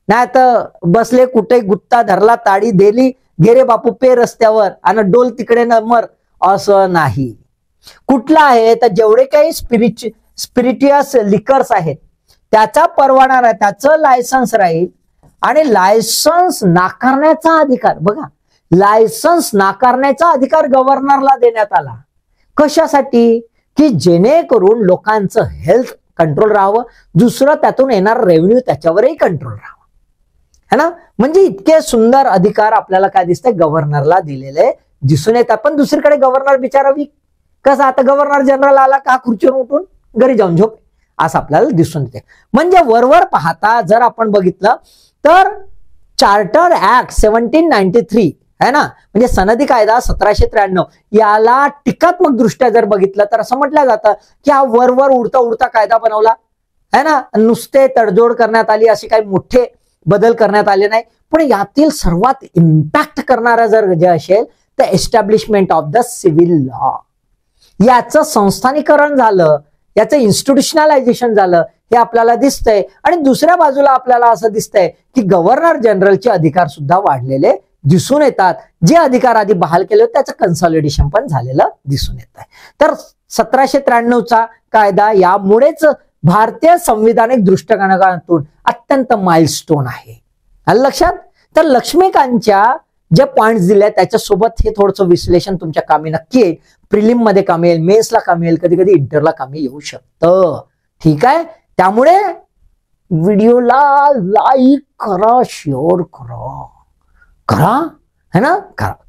नाही तर बसले कुठे गुत्ता धरला, ताडी दिली, गेरे बापू पे रस्त्यावर आणि डोल तिकडे न मर, असं नाही. कुठला आहे तर जेवढे काही स्पिरिटियस लिकर्स आहेत त्याचा परवाना राहील, त्याचं लायसन्स राहील. आणि लायसन्स नाकारण्याचा अधिकार, बघा लायसन्स नाकारण्याचा अधिकार गव्हर्नरला देण्यात आला. कशासाठी? की जेणेकरून लोकांचं हेल्थ कंट्रोल राहावं, दुसरं त्यातून येणार रेव्हेन्यू त्याच्यावरही कंट्रोल राहावं है ना. म्हणजे इतके सुंदर अधिकार आपल्याला काय दिसतंय गव्हर्नरला दिलेले दिसून येतात. पण दुसरीकडे गव्हर्नर बिचारावी कसं, आता गव्हर्नर जनरल आला का खुर्चीवर उठून घरी जाऊन झोप, असं आपल्याला दिसून येते. म्हणजे वरवर पाहता जर आपण बघितलं तर चार्टर ऍक्ट 1793 है ना, म्हणजे सनदी कायदा 1793 याला टीकात्मक दृष्ट्या जर बघितलं तर असं म्हटलं जातं की हा वरवर उडता उडता कायदा बनवला है ना, नुसते तडजोड करण्यात आली, असे काही मोठे बदल करण्यात आले नाही. पण यातील सर्वात इम्पॅक्ट करणारा जर जे असेल तर establishment of the civil law, याचं संस्थानीकरण झालं, याचं इन्स्टिट्यूशनलायझेशन झालं हे आपल्याला दिसतंय. आणि दुसऱ्या बाजूला आपल्याला असं दिसतंय की गव्हर्नर जनरलचे अधिकार सुद्धा वाढलेले दिसून येतात. जे अधिकार आधी बहाल केले होते त्याचं कन्सॉलिडेशन पण झालेलं दिसून येत आहे. तर 1793चा कायदा यामुळेच भारतीय संविधानिक दृष्टिकोनातून अत्यंत माइलस्टोन आहे. आलं लक्षात? तर लक्ष्मीकांतच्या जे पॉइंट्स दिले त्याच्यासोबत हे थोडंसं विश्लेषण तुमच्या कामी नक्की येईल. प्रिलिम मध्ये कामी येईल, मेन्सला कामी येईल, कधी कधी इंटरला कामी येऊ शकतं. ठीक आहे, त्यामुळे व्हिडिओला लाईक करा, शेअर करा है ना,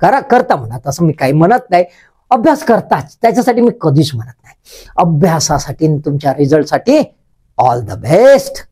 करा करता म्हणत, असं मी काही म्हणत नाही. अभ्यास करताच, त्याच्यासाठी मी कधीच म्हणत नाही. अभ्यासासाठी तुमच्या रिझल्टसाठी ऑल द बेस्ट.